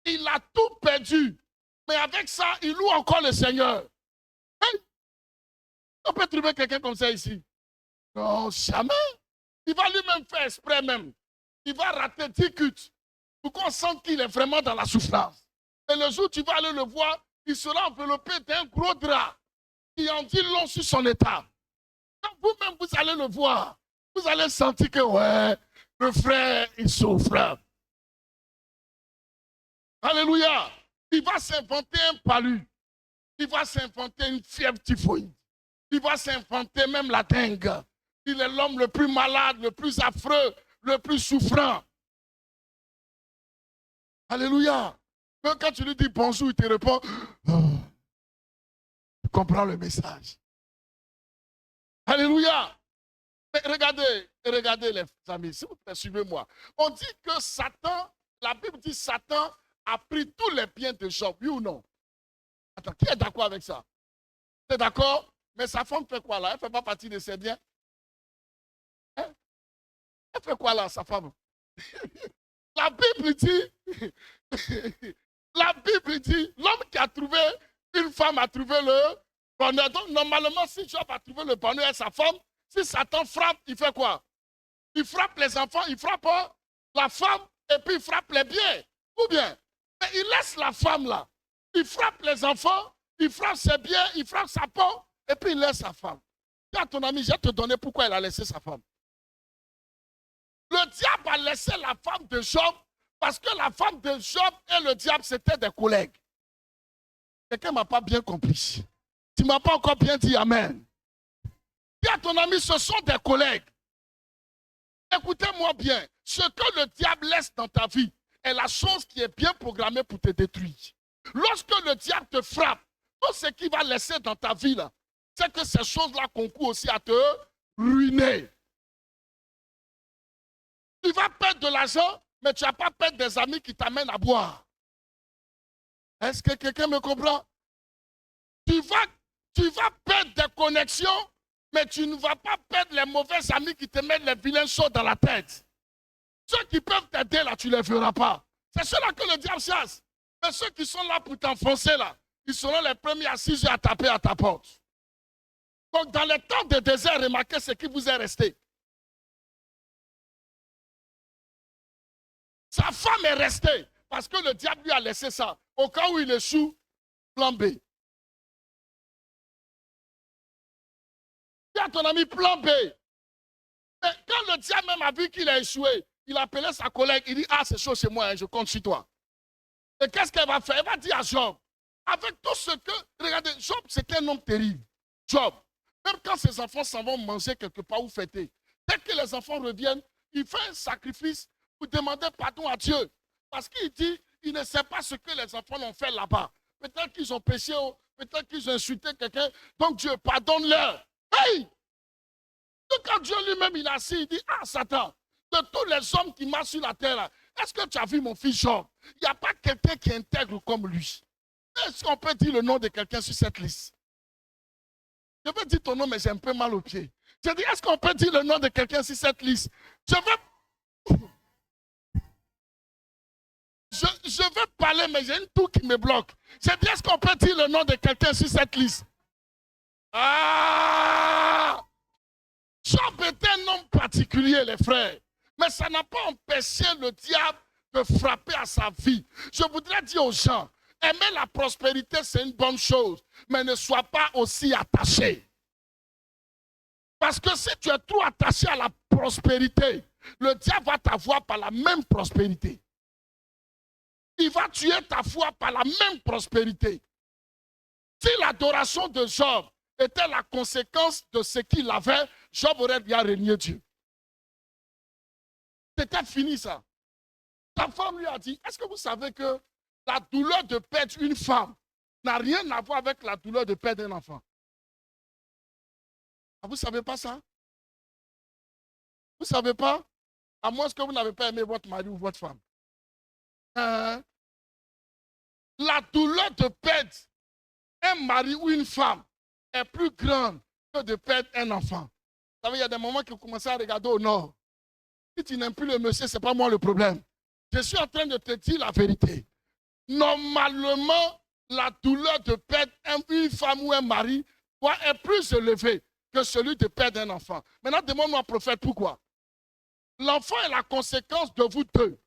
Il a tout perdu. Mais avec ça, il loue encore le Seigneur. Hey, on peut trouver quelqu'un comme ça ici? Non, jamais. Il va lui-même faire exprès même. Il va rater 10 cultes pour qu'on sente qu'il est vraiment dans la souffrance. Et le jour où tu vas aller le voir, il sera enveloppé d'un gros drap qui en dit long sur son état. Quand vous-même, vous allez le voir, vous allez sentir que, ouais, le frère, il souffre. Alléluia. Il va s'inventer un palu. Il va s'inventer une fièvre typhoïde. Il va s'inventer même la dengue. Il est l'homme le plus malade, le plus affreux, le plus souffrant. Alléluia. Même quand tu lui dis bonjour, il te répond, oh, tu comprends le message. Alléluia. Mais regardez les amis, s'il vous plaît, suivez-moi. On dit que Satan, la Bible dit Satan a pris tous les biens de Job, oui ou non? Attends, qui est d'accord avec ça? Tu es d'accord? Mais sa femme fait quoi là? Elle ne fait pas partie de ses biens? Hein? Elle fait quoi là, sa femme? La Bible dit, l'homme qui a trouvé une femme a trouvé le bonheur. Donc normalement, si Job a trouvé le bonheur et sa femme, si Satan frappe, il fait quoi? Il frappe les enfants, il frappe la femme et puis il frappe les biens. Ou bien, mais il laisse la femme là. Il frappe les enfants, il frappe ses biens, il frappe sa peau et puis il laisse sa femme. Dis à ton ami, je vais te donner pourquoi il a laissé sa femme. Le diable a laissé la femme de Job parce que la femme de Job et le diable, c'était des collègues. Quelqu'un ne m'a pas bien compris. Tu ne m'as pas encore bien dit Amen. Dis à ton ami, ce sont des collègues. Écoutez-moi bien. Ce que le diable laisse dans ta vie est la chose qui est bien programmée pour te détruire. Lorsque le diable te frappe, tout ce qu'il va laisser dans ta vie, c'est que ces choses-là concourent aussi à te ruiner. Tu vas perdre de l'argent, mais tu ne vas pas perdre des amis qui t'amènent à boire. Est-ce que quelqu'un me comprend? Tu vas perdre des connexions, mais tu ne vas pas perdre les mauvais amis qui te mettent les vilains choses dans la tête. Ceux qui peuvent t'aider là, tu ne les verras pas. C'est ceux-là que le diable chasse. Mais ceux qui sont là pour t'enfoncer là, ils seront les premiers assis à taper à ta porte. Donc dans les temps de désert, remarquez ce qui vous est resté. Sa femme est restée parce que le diable lui a laissé ça. Au cas où il échoue, plan B. Dis à ton ami plan B. Mais quand le diable même a vu qu'il a échoué, il a appelé sa collègue, il dit, ah c'est chaud chez moi, hein, je compte sur toi. Et qu'est-ce qu'elle va faire? Elle va dire à Job, avec tout ce que, regardez, Job c'était un homme terrible. Job, même quand ses enfants s'en vont manger quelque part ou fêter, dès que les enfants reviennent, il fait un sacrifice pour demander pardon à Dieu. Parce qu'il dit, il ne sait pas ce que les enfants ont fait là-bas. Peut-être qu'ils ont péché, peut-être qu'ils ont insulté quelqu'un. Donc Dieu, pardonne-leur. Hey! Quand Dieu lui-même il est assis, il dit, ah Satan, de tous les hommes qui marchent sur la terre, est-ce que tu as vu mon fils Job? Il n'y a pas quelqu'un qui est intègre comme lui. Est-ce qu'on peut dire le nom de quelqu'un sur cette liste? Je veux dire ton nom, mais j'ai un peu mal au pied. Je dis, est-ce qu'on peut dire le nom de quelqu'un sur cette liste? Je veux parler, mais j'ai une toux qui me bloque. Je dis, est-ce qu'on peut dire le nom de quelqu'un sur cette liste? Ah! Job était un homme particulier, les frères. Mais ça n'a pas empêché le diable de frapper à sa vie. Je voudrais dire aux gens, aimer la prospérité, c'est une bonne chose, mais ne sois pas aussi attaché. Parce que si tu es trop attaché à la prospérité, le diable va t'avoir par la même prospérité. Il va tuer ta foi par la même prospérité. Si l'adoration de Job était la conséquence de ce qu'il avait, Job aurait bien régné Dieu. C'était fini ça. Ta femme lui a dit, est-ce que vous savez que la douleur de perdre une femme n'a rien à voir avec la douleur de perdre un enfant? Vous ne savez pas ça? Vous ne savez pas? À moins que vous n'avez pas aimé votre mari ou votre femme. La douleur de perdre un mari ou une femme est plus grande que de perdre un enfant. Vous savez, il y a des moments que vous commencez à regarder au nord. Si tu n'aimes plus le monsieur, ce n'est pas moi le problème. Je suis en train de te dire la vérité. Normalement, la douleur de perdre une femme ou un mari est plus élevée que celui de perdre un enfant. Maintenant, demande-moi, prophète, pourquoi? L'enfant est la conséquence de vous deux.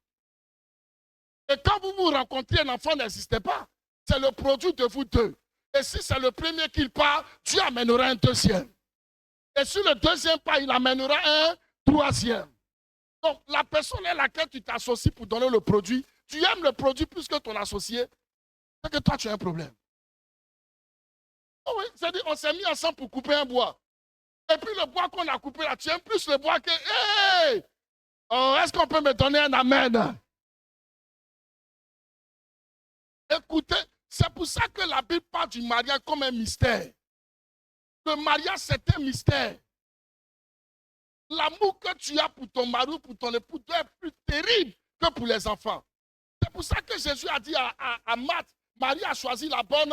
Et quand vous vous rencontrez, un enfant n'existait pas. C'est le produit de vous deux. Et si c'est le premier qu'il part, Dieu amènera un deuxième. Et si le deuxième part, il amènera un troisième. Donc, la personne à laquelle tu t'associes pour donner le produit, tu aimes le produit plus que ton associé, c'est que toi, tu as un problème. Oh oui, c'est-à-dire on s'est mis ensemble pour couper un bois. Et puis le bois qu'on a coupé là, tu aimes plus le bois que... Hey! Oh, est-ce qu'on peut me donner un amen? Écoutez, c'est pour ça que la Bible parle du mariage comme un mystère. Le mariage, c'est un mystère. L'amour que tu as pour ton mari ou pour ton époux doit être plus terrible que pour les enfants. C'est pour ça que Jésus a dit à Marthe, Marie a choisi la bonne,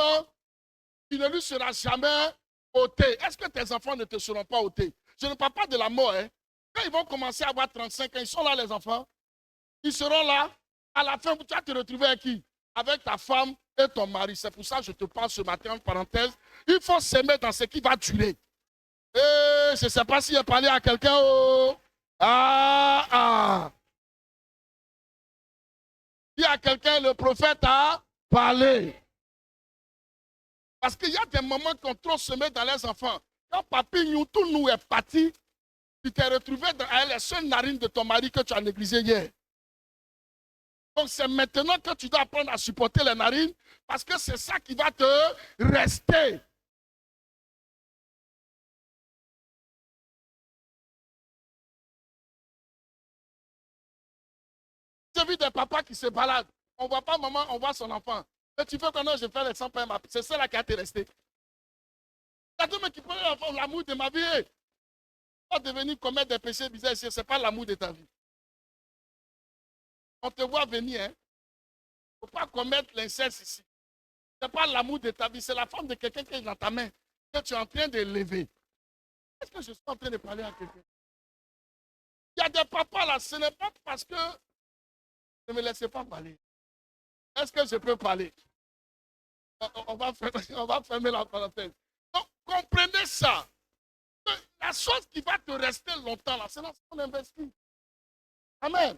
qui ne lui sera jamais ôtée. Est-ce que tes enfants ne te seront pas ôtés? Je ne parle pas de la mort. Hein. Quand ils vont commencer à avoir 35 ans, ils sont là les enfants. Ils seront là. À la fin, tu vas te retrouver avec qui? Avec ta femme et ton mari. C'est pour ça que je te parle ce matin en parenthèse. Il faut s'aimer dans ce qui va durer. Et je ne sais pas si j'ai parlé à quelqu'un. Oh. Il y a quelqu'un, le prophète a parlé. Parce qu'il y a des moments qu'on trop se met dans les enfants. Quand papy tout nous est parti, tu t'es retrouvé dans les seules narines de ton mari que tu as négligé hier. Donc c'est maintenant que tu dois apprendre à supporter les narines parce que c'est ça qui va te rester. J'ai vu des papas qui se baladent. On ne voit pas maman, on voit son enfant. Mais tu fais que non, je fais les 100 pains, c'est celle-là qui a été restée. Il y a deux mecs qui prennent l'amour de ma vie. Pas devenir commettre des péchés bizarres ici, ce n'est pas l'amour de ta vie. On te voit venir, hein. Il ne faut pas commettre l'inceste ici. Ce n'est pas l'amour de ta vie, c'est la femme de quelqu'un qui est dans ta main, que tu es en train de lever. Est-ce que je suis en train de parler à quelqu'un? Il y a des papas là, ce n'est pas parce que ne me laissez pas parler. Est-ce que je peux parler? On va fermer la parenthèse. Donc, comprenez ça. La chose qui va te rester longtemps là, c'est là qu'on investit. Amen.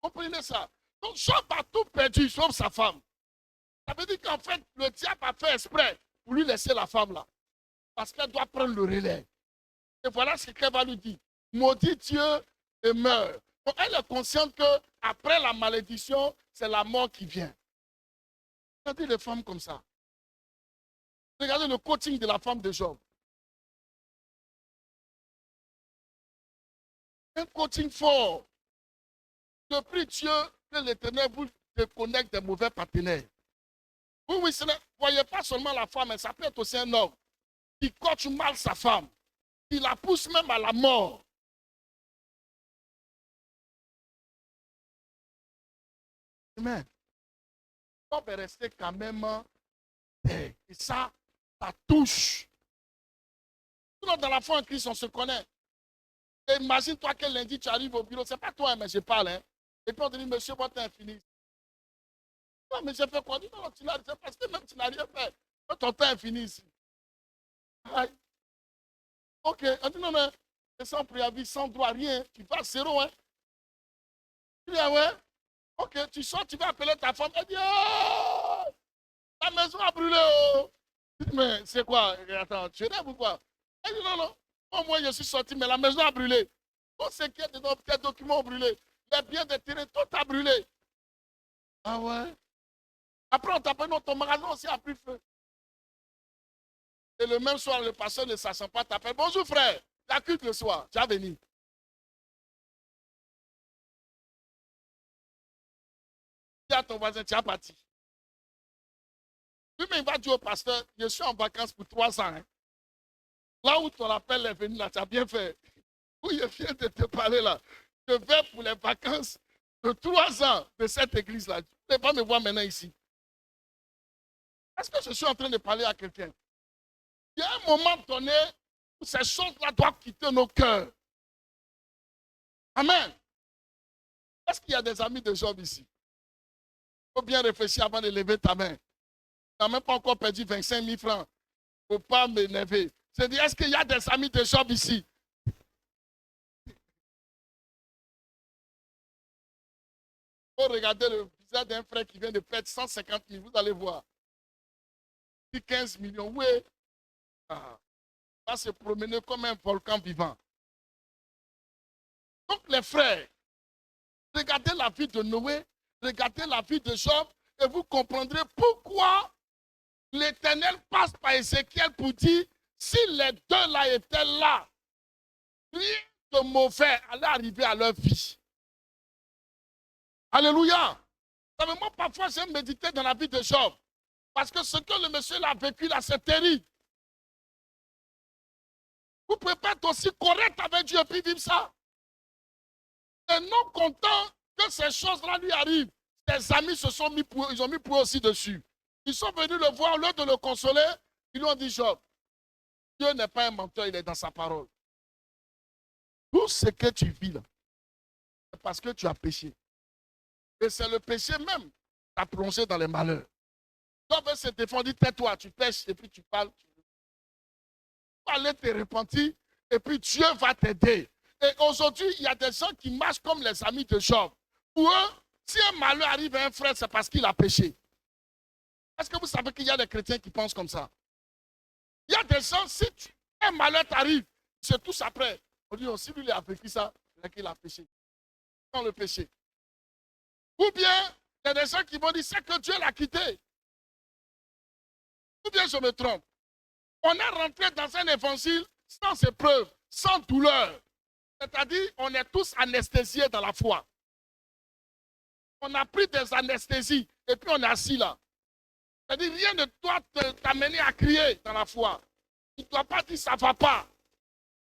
Comprenez ça. Donc, Job a tout perdu, sauf sa femme. Ça veut dire qu'en fait, le diable a fait exprès pour lui laisser la femme là. Parce qu'elle doit prendre le relais. Et voilà ce qu'elle va lui dire. Maudit Dieu et meurt. Donc, elle est consciente qu'après la malédiction, c'est la mort qui vient. Regardez les femmes comme ça. Regardez le coaching de la femme de Job. Un coaching fort. Je prie Dieu que l'Éternel vous déconnecte des mauvais partenaires. Oui, ce ne voyez pas seulement la femme, mais ça peut être aussi un homme qui coach mal sa femme, qui la pousse même à la mort. Amen. On peut rester quand même. Et ça touche. Sinon, dans la foi en Christ, on se connaît. Et imagine-toi que lundi, tu arrives au bureau. Ce n'est pas toi, mais je parle. Hein. Et puis on te dit, monsieur, votre temps est fini. Non, mais j'ai fait quoi? Non, tu n'as rien fait. Parce que même tu n'as rien fait. Ton temps est fini ici. Aïe. Ok. On dit, non, mais sans préavis, sans droit, rien. Tu vas à zéro. Hein. Tu dis, ah ouais. Ok, tu sors, tu vas appeler ta femme. Elle dit, oh, la maison a brûlé. Oh. Mais c'est quoi? Attends, tu rêves ou quoi? Elle dit, non, non. Au moins, je suis sorti, mais la maison a brûlé. Tout ce qui est dedans, tes documents ont brûlé. Les biens de terrain, tout a brûlé. Ah ouais? Après, on t'appelle, non, ton magasin aussi a pris feu. Et le même soir, le pasteur ne sachant pas t'appelle. Bonjour frère, la cuite le soir, tu as venu. Dis à ton voisin, tu as parti. Lui, mais il va dire au pasteur, je suis en vacances pour 3 ans. Hein. Là où ton appel est venu, là, tu as bien fait. Où je viens de te parler là. Je vais pour les vacances de 3 ans de cette église-là. Tu ne peux pas me voir maintenant ici. Est-ce que je suis en train de parler à quelqu'un? Il y a un moment donné où ces choses-là doivent quitter nos cœurs. Amen. Est-ce qu'il y a des amis de Job ici? Il faut bien réfléchir avant de lever ta main. Tu n'as même pas encore perdu 25 000 francs. Il ne faut pas m'énerver. Je dis, est-ce qu'il y a des amis de Job ici? Il faut regarder le visage d'un frère qui vient de perdre 150 000. Vous allez voir. 15 millions. Oui. Ah. Il va se promener comme un volcan vivant. Donc les frères, regardez la vie de Noé, regardez la vie de Job, et vous comprendrez pourquoi l'Éternel passe par Ézéchiel pour dire, si les deux là étaient là, rien de mauvais allait arriver à leur vie. Alléluia. Mais moi, parfois, j'aime méditer dans la vie de Job. Parce que ce que le monsieur a vécu là, c'est terrible. Vous pouvez pas être aussi correct avec Dieu et puis vivre ça. Et non content que ces choses-là lui arrivent, ses amis se sont mis pour, ils ont mis pour aussi dessus. Ils sont venus le voir, au lieu de le consoler, ils lui ont dit, Job, Dieu n'est pas un menteur, il est dans sa parole. Tout ce que tu vis là, c'est parce que tu as péché. Et c'est le péché même qui t'a plongé dans les malheurs. Job veut se défendre, dit, tais-toi, tu pêches et puis tu parles. Tu vas aller te repentir et puis Dieu va t'aider. Et aujourd'hui, il y a des gens qui marchent comme les amis de Job. Pour eux, si un malheur arrive à un frère, c'est parce qu'il a péché. Est-ce que vous savez qu'il y a des chrétiens qui pensent comme ça? Il y a des gens, si un malheur t'arrive, c'est tous après. On dit, oh, si lui il a vécu ça, c'est qu'il a péché. Dans le péché. Ou bien, il y a des gens qui vont dire, c'est que Dieu l'a quitté. Ou bien je me trompe. On est rentré dans un évangile sans épreuve, sans douleur. C'est-à-dire, on est tous anesthésiés dans la foi. On a pris des anesthésies et puis on est assis là. C'est-à-dire, rien ne doit t'amener à crier dans la foi. Tu ne dois pas dire ça ne va pas.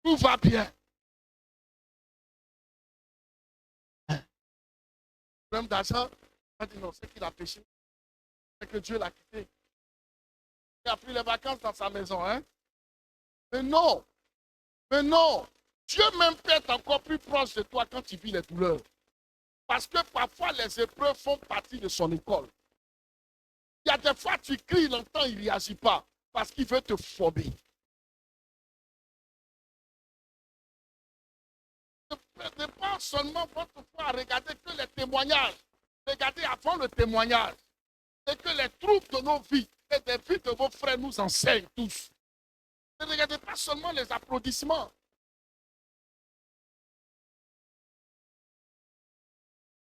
Tout va bien. Problème d'argent, on dit non, c'est qu'il a péché. C'est que Dieu l'a quitté. Il a pris les vacances dans sa maison. Hein? Mais non. Mais non. Dieu même peut être encore plus proche de toi quand tu vis les douleurs. Parce que parfois, les épreuves font partie de son école. Il y a des fois, tu cries, longtemps, il ne réagit pas. Parce qu'il veut te former. Ne pas seulement votre foi à regarder que les témoignages. Regardez avant le témoignage. Et que les troubles de nos vies et des vies de vos frères nous enseignent tous. Ne regardez pas seulement les applaudissements.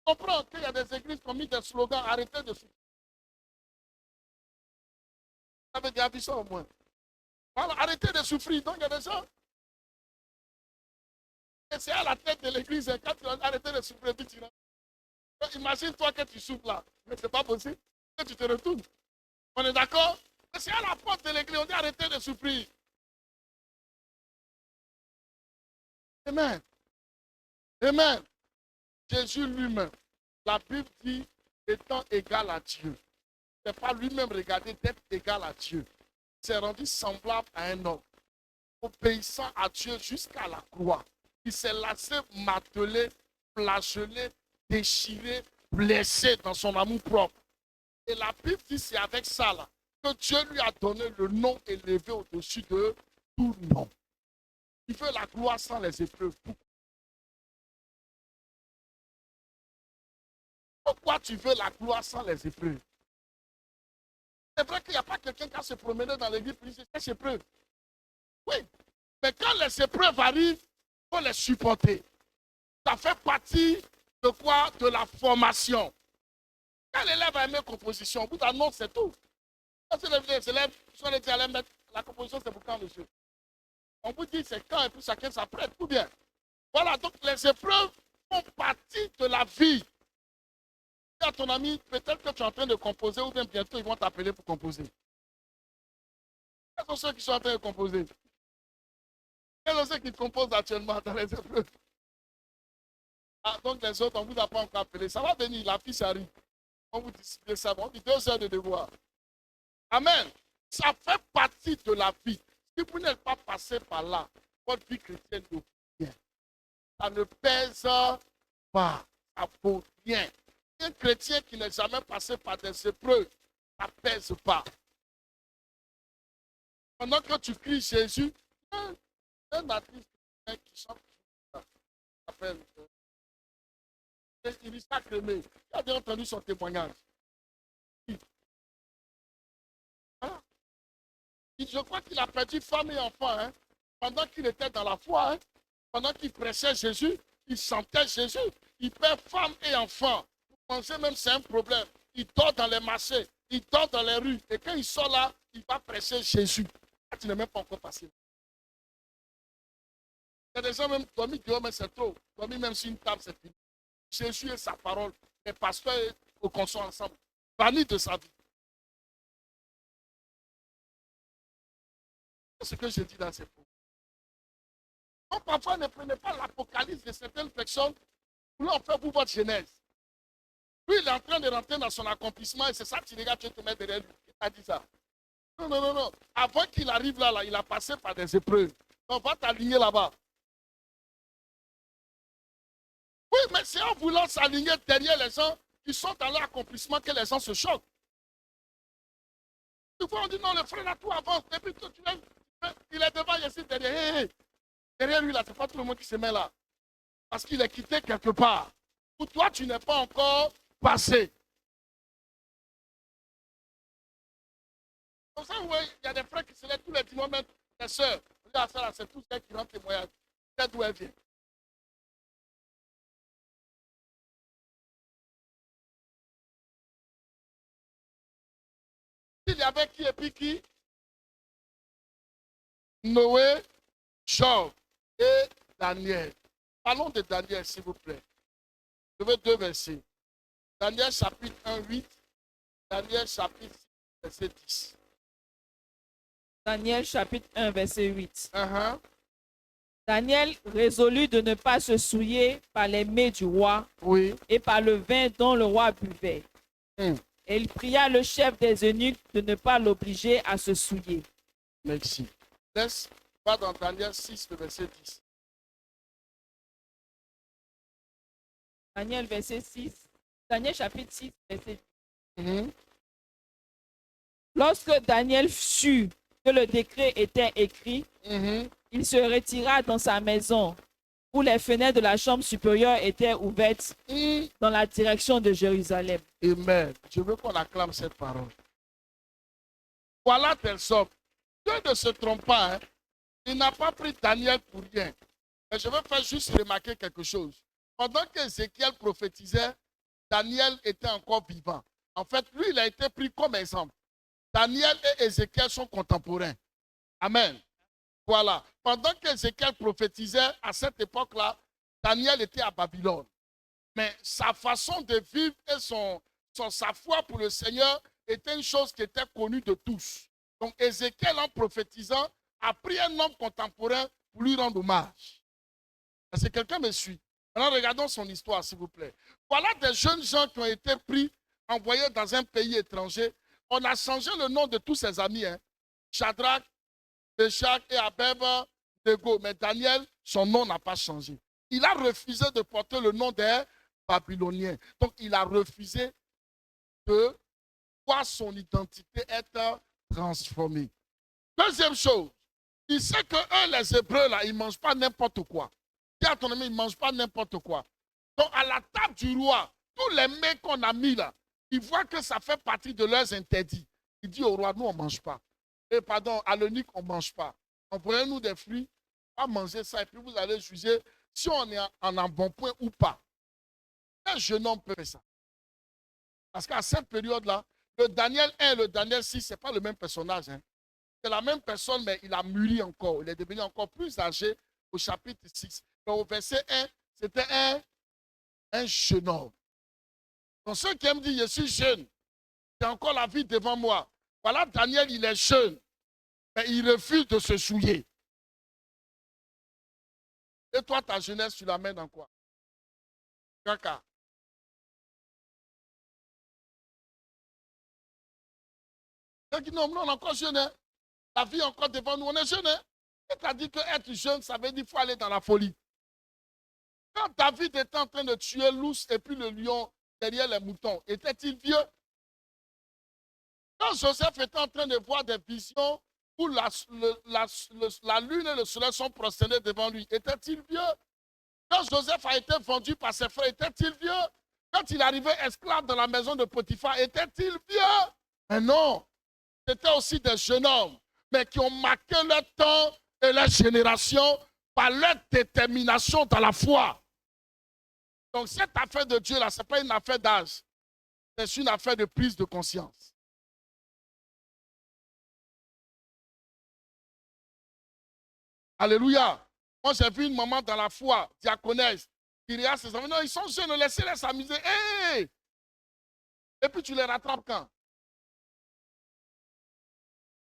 Je comprends qu'il y a des églises qui ont mis des slogans, arrêtez de souffrir. Vous avez déjà vu ça au moins. Voilà, arrêtez de souffrir. Donc il y a des gens. Et c'est à la tête de l'église, quand tu as arrêté de souffrir, tu rentres. Imagine-toi que tu souffres là. Mais ce n'est pas possible. Que tu te retournes. On est d'accord? C'est à la porte de l'église, on dit arrêtez de souffrir. Amen. Amen. Jésus lui-même, la Bible dit, étant égal à Dieu. Ce n'est pas lui-même regarder d'être égal à Dieu. Il s'est rendu semblable à un homme, obéissant à Dieu jusqu'à la croix. Il s'est laissé marteler, flagellé, déchiré, blessé dans son amour propre. Et la Bible dit, c'est avec ça là, que Dieu lui a donné le nom élevé au-dessus de tout nom. Il veut la gloire sans les épreuves. Pourquoi tu veux la gloire sans les épreuves? C'est vrai qu'il n'y a pas quelqu'un qui a se promené dans l'église pour dire c'est épreuve. Oui, mais quand les épreuves arrivent, il faut les supporter. Ça fait partie de quoi? De la formation. Quand l'élève a aimé composition, au bout d'un an, c'est tout. Quand les élèves sont les allés mettre la composition, c'est pour quand, monsieur? On vous dit c'est quand et puis chacun s'apprête, tout bien. Voilà, donc les épreuves font partie de la vie. À ton ami, peut-être que tu es en train de composer ou bien bientôt ils vont t'appeler pour composer. Quels sont ceux qui sont en train de composer? Quels sont ceux qui composent actuellement dans les épreuves? Ah, donc les autres, on ne vous a pas encore appelé. Ça va venir, la fiche arrive. On vous dit ça, on dit 2 heures de devoir. Amen. Ça fait partie de la vie. Si vous n'êtes pas passé par là, votre vie chrétienne ne vaut rien. Ça ne pèse pas. Ça ne vaut rien. Un chrétien qui n'est jamais passé par des épreuves, ça ne pèse pas. Pendant que tu cries Jésus, un artiste qui chante, s'appelle Richard Crémé. Tu as déjà entendu son témoignage. Voilà. Je crois qu'il a perdu femme et enfant. Hein, pendant qu'il était dans la foi, hein, pendant qu'il prêchait Jésus, il chantait Jésus. Il perd femme et enfant. Manger même, c'est un problème. Il dort dans les marchés, il dort dans les rues. Et quand il sort là, il va prêcher Jésus. Là, tu n'es même pas encore passé. Il y a des gens même dormi dehors, mais c'est trop. Dormi même sur une table, c'est fini. Jésus et sa parole. Les pasteurs au consort ensemble. Banni de sa vie. Ce que je dis là, c'est faux. Donc parfois, ne prenez pas l'apocalypse de certaines personnes pour leur faire pour votre genèse. Lui, il est en train de rentrer dans son accomplissement et c'est ça que tu regardes, tu te mets derrière lui. Il a dit ça. Non, non, non, non. Avant qu'il arrive là, il a passé par des épreuves. Donc, va t'aligner là-bas. Oui, mais c'est en voulant s'aligner derrière les gens qui sont dans leur accomplissement que les gens se choquent. Des fois, on dit non, le frère là, tout avance. Depuis que tu viens, il est devant, il est ici derrière. Hey, hey. Derrière lui, là, c'est pas tout le monde qui se met là. Parce qu'il est quitté quelque part. Pour toi, tu n'es pas encore passé. Comme ça, vous voyez, il y a des frères qui se lèvent tous les dimanches, même les sœurs. C'est tout ce qui rentre témoignage. C'est d'où elle vient. Il y avait qui et puis qui? Noé, Job et Daniel. Parlons de Daniel, s'il vous plaît. Je veux 2 versets. Daniel chapitre 1, 8. Daniel chapitre 6, verset 10. Daniel chapitre 1, verset 8. Uh-huh. Daniel résolut de ne pas se souiller par les mets du roi Oui. et par le vin dont le roi buvait. Et il pria le chef des eunuques de ne pas l'obliger à se souiller. Merci. Laisse, va dans Daniel 6, le verset 10. Daniel, verset 6. Daniel chapitre 6, verset 10. Lorsque Daniel sut que le décret était écrit, il se retira dans sa maison, où les fenêtres de la chambre supérieure étaient ouvertes dans la direction de Jérusalem. Amen. Je veux qu'on acclame cette parole. Voilà tel somme. Dieu ne se trompe pas. Hein? Il n'a pas pris Daniel pour rien. Mais je veux faire juste remarquer quelque chose. Pendant qu'Ézéchiel prophétisait, Daniel était encore vivant. En fait, lui, il a été pris comme exemple. Daniel et Ézéchiel sont contemporains. Amen. Voilà. Pendant qu'Ézéchiel prophétisait, à cette époque-là, Daniel était à Babylone. Mais sa façon de vivre et sa foi pour le Seigneur était une chose qui était connue de tous. Donc Ézéchiel, en prophétisant, a pris un homme contemporain pour lui rendre hommage. Est-ce que quelqu'un me suit? Maintenant, regardons son histoire, s'il vous plaît. Voilà des jeunes gens qui ont été pris, envoyés dans un pays étranger. On a changé le nom de tous ses amis. Hein. Shadrach, Meshach et Abed-Nego. Mais Daniel, son nom n'a pas changé. Il a refusé de porter le nom des Babyloniens. Donc, il a refusé de voir son identité être transformée. Deuxième chose, il sait que eux, les Hébreux, là, ils ne mangent pas n'importe quoi. Dis à ton ami, ils ne mangent pas n'importe quoi. Donc, à la table du roi, tous les mets qu'on a mis là, ils voient que ça fait partie de leurs interdits. Il dit au roi, nous, on ne mange pas. Et pardon, à l'eunuque, on ne mange pas. Envoyez-nous des fruits, on va manger ça, et puis vous allez juger si on est en un bon point ou pas. Un jeune homme peut faire ça. Parce qu'à cette période-là, le Daniel 1 et le Daniel 6, ce n'est pas le même personnage. Hein. C'est la même personne, mais il a mûri encore. Il est devenu encore plus âgé au chapitre 6. Donc, au verset 1, c'était un jeune homme. Donc, ceux qui aiment dire, je suis jeune, j'ai encore la vie devant moi. Voilà, Daniel, il est jeune, mais il refuse de se souiller. Et toi, ta jeunesse, tu l'amènes en quoi? Caca. Non, on est encore jeune. Hein? La vie est encore devant nous, on est jeune. Hein? C'est-à-dire qu'être jeune, ça veut dire qu'il faut aller dans la folie. Quand David était en train de tuer l'ours et puis le lion derrière les moutons, était-il vieux? Quand Joseph était en train de voir des visions où la lune et le soleil sont prosternés devant lui, était-il vieux? Quand Joseph a été vendu par ses frères, était-il vieux? Quand il arrivait esclave dans la maison de Potiphar, était-il vieux? Mais non, c'était aussi des jeunes hommes, mais qui ont marqué leur temps et leur génération par leur détermination dans la foi. Donc cette affaire de Dieu, là, ce n'est pas une affaire d'âge, c'est une affaire de prise de conscience. Alléluia. Moi, j'ai vu une maman dans la foi, diaconesse, qui regarde ses enfants. Non, ils sont jeunes, laissez-les s'amuser. Hey! Et puis tu les rattrapes quand?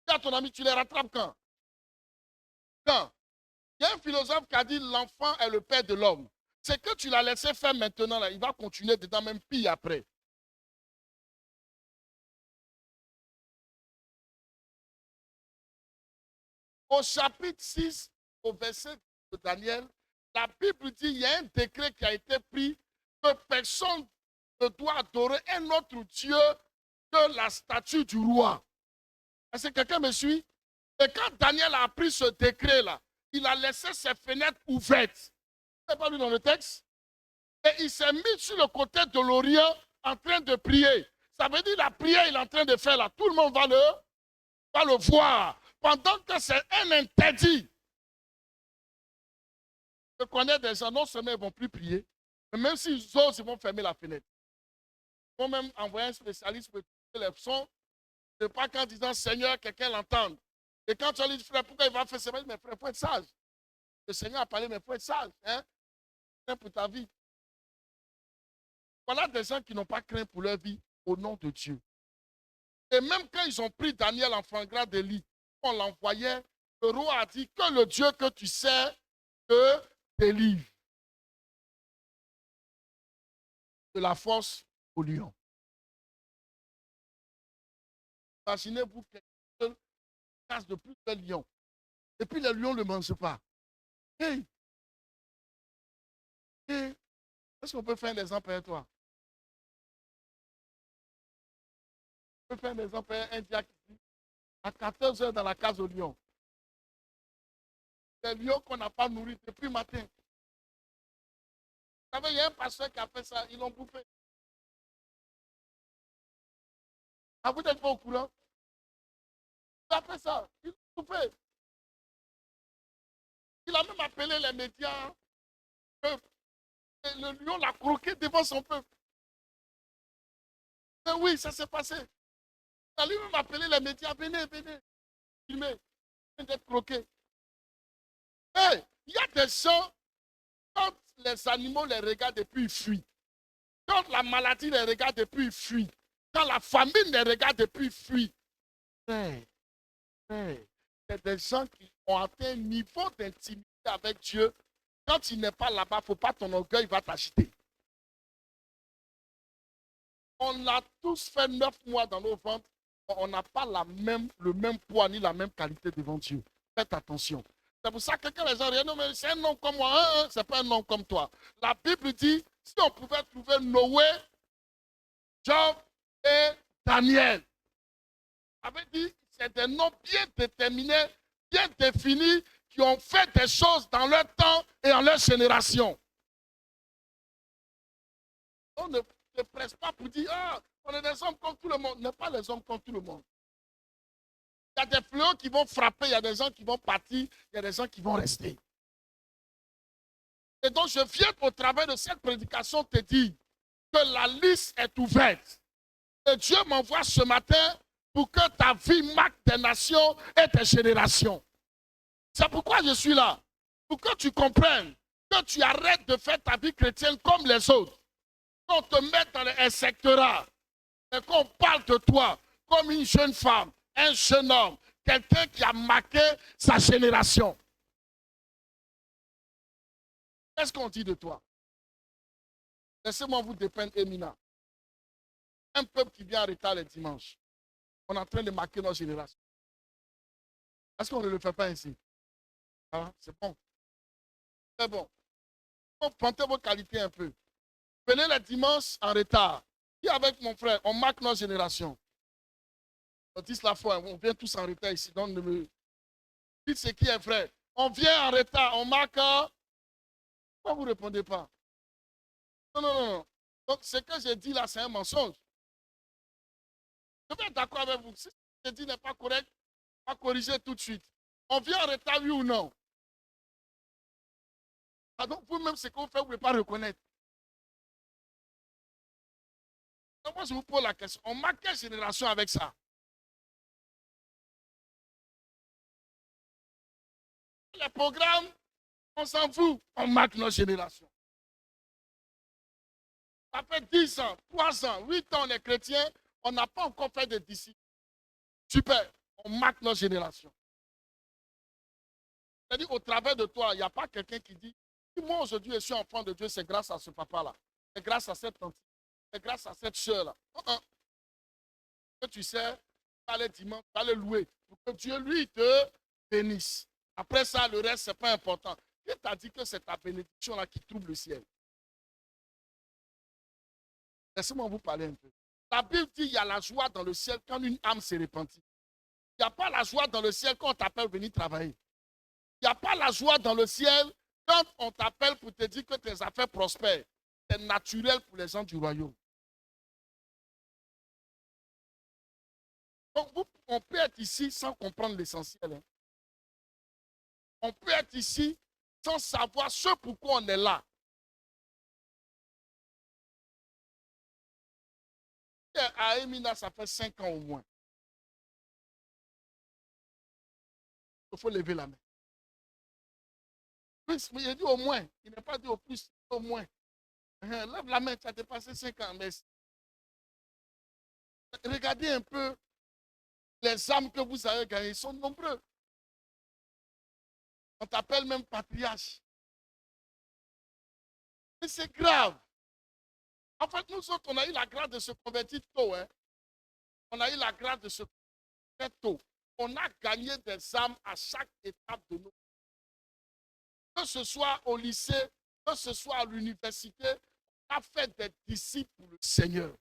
Dis à ton ami, tu les rattrapes quand? Quand? Il y a un philosophe qui a dit l'enfant est le père de l'homme. C'est que tu l'as laissé faire maintenant, là, il va continuer dedans, même pire après. Au chapitre 6, au verset de Daniel, la Bible dit qu'il y a un décret qui a été pris que personne ne doit adorer un autre Dieu que la statue du roi. Est-ce que quelqu'un me suit? Et quand Daniel a pris ce décret-là, il a laissé ses fenêtres ouvertes. C'est pas lu dans le texte? Et il s'est mis sur le côté de l'Orient en train de prier. Ça veut dire la prière qu'il est en train de faire là. Tout le monde va le voir. Pendant que c'est un interdit. Je connais des gens, non seulement ils ne vont plus prier, mais même s'ils osent, ils vont fermer la fenêtre. Ils vont même envoyer un spécialiste pour écouter les sons. Ce n'est pas qu'en disant Seigneur, quelqu'un l'entende. Et quand tu as dit, frère, pourquoi il va faire ça? Mais frère, il faut être sage. Le Seigneur a parlé, mais il faut être sage. Hein? Crains pour ta vie. Voilà des gens qui n'ont pas craint pour leur vie au nom de Dieu. Et même quand ils ont pris Daniel en flagrant délit, on l'envoyait, le roi a dit que le Dieu que tu sais te délivre de la force au lion. Imaginez-vous quelqu'un casse de plus de lions. Et puis les lions ne le mangent pas. Hey! Hey! Est-ce qu'on peut faire un exemple avec toi? On peut faire un exemple avec un diacre à 14 heures dans la case au lion. Les lions qu'on n'a pas nourris depuis le matin. Vous savez, il y a un pasteur qui a fait ça, ils l'ont bouffé. Ah, vous n'êtes pas au courant? Il a fait ça, ils l'ont bouffé. Il a même appelé les médias. Le lion l'a croqué devant son peuple. Et oui, ça s'est passé. Il a lui-même appelé les médias, venez, filmez, d'être croqué. Hey, il y a des gens, quand les animaux les regardent et puis ils fuient. Quand la maladie les regarde et puis ils fuient. Quand la famine les regarde et puis ils fuient. C'est des gens qui ont atteint un niveau d'intimité avec Dieu. quand il n'est pas là-bas, il ne faut pas ton orgueil va t'agiter. On a tous fait 9 mois dans nos ventres. On n'a pas le même poids ni la même qualité devant Dieu. Faites attention. C'est pour ça que quand les gens disent, non, mais c'est un homme comme moi, c'est pas un homme comme toi. La Bible dit, si on pouvait trouver Noé, Job et Daniel, ça veut dire c'est des noms bien déterminés, bien définis, qui ont fait des choses dans leur temps et en leur génération. On ne se presse pas pour dire, ah, on est des hommes comme tout le monde. On n'est pas les hommes comme tout le monde. Il y a des fléaux qui vont frapper, il y a des gens qui vont partir, il y a des gens qui vont rester. Et donc, je viens au travers de cette prédication te dire que la liste est ouverte. Et Dieu m'envoie ce matin pour que ta vie marque des nations et des générations. C'est pourquoi je suis là. Pour que tu comprennes que tu arrêtes de faire ta vie chrétienne comme les autres. Qu'on te mette dans les secteurs et qu'on parle de toi comme une jeune femme, un jeune homme, quelqu'un qui a marqué sa génération. Qu'est-ce qu'on dit de toi? Laissez-moi vous dépeindre, Emina. Un peuple qui vient en retard les dimanches. On est en train de marquer notre génération. Est-ce qu'on ne le fait pas ainsi? Ah, c'est bon. C'est bon. Pointez vos qualités un peu. Venez les dimanches en retard. Qui avec mon frère, on marque notre génération. On dit la fois, on vient tous en retard ici. Donc ne me dites ce qui est vrai. On vient en retard, on marque. Pourquoi vous ne répondez pas? Non, non, non. Donc ce que j'ai dit là, c'est un mensonge. Je vais être d'accord avec vous. Si ce que j'ai dit n'est pas correct, on va corriger tout de suite. On vient en retard, oui ou non? Ah, donc vous-même, ce que vous faites, vous ne pouvez pas reconnaître. Donc moi, je vous pose la question. On marque quelle génération avec ça? Les programmes, on s'en fout. On marque notre génération. Ça fait 10 ans, 3 ans, 8 ans, les chrétiens, on n'a pas encore fait de disciples. Super, on marque notre génération. C'est-à-dire, au travers de toi, il n'y a pas quelqu'un qui dit, moi aujourd'hui je suis enfant de Dieu, c'est grâce à ce papa-là. C'est grâce à cette tante. C'est grâce à cette soeur-là. Que tu sais, tu vas aller dimanche, tu vas aller louer. Pour que Dieu, lui, te bénisse. Après ça, le reste, ce n'est pas important. Qui t'a dit que c'est ta bénédiction-là qui trouble le ciel? Laissez-moi vous parler un peu. La Bible dit qu'il y a la joie dans le ciel quand une âme s'est repentie. Il n'y a pas la joie dans le ciel quand on t'appelle venir travailler. Il n'y a pas la joie dans le ciel quand on t'appelle pour te dire que tes affaires prospèrent. C'est naturel pour les gens du royaume. Donc, on peut être ici sans comprendre l'essentiel. Hein. On peut être ici sans savoir ce pourquoi on est là. À Emina, ça fait 5 ans au moins. Il faut lever la main. Plus, mais il a dit au moins. Il n'a pas dit au plus, au moins. Lève la main, ça a dépassé 5 ans. Mais regardez un peu les âmes que vous avez gagnées. Ils sont nombreux. On t'appelle même patriarche. Mais c'est grave. En fait, nous autres, on a eu la grâce de se convertir tôt. Hein. On a eu la grâce de se convertir tôt. On a gagné des âmes à chaque étape de nos. Que ce soit au lycée, que ce soit à l'université, on a fait des disciples pour le Seigneur.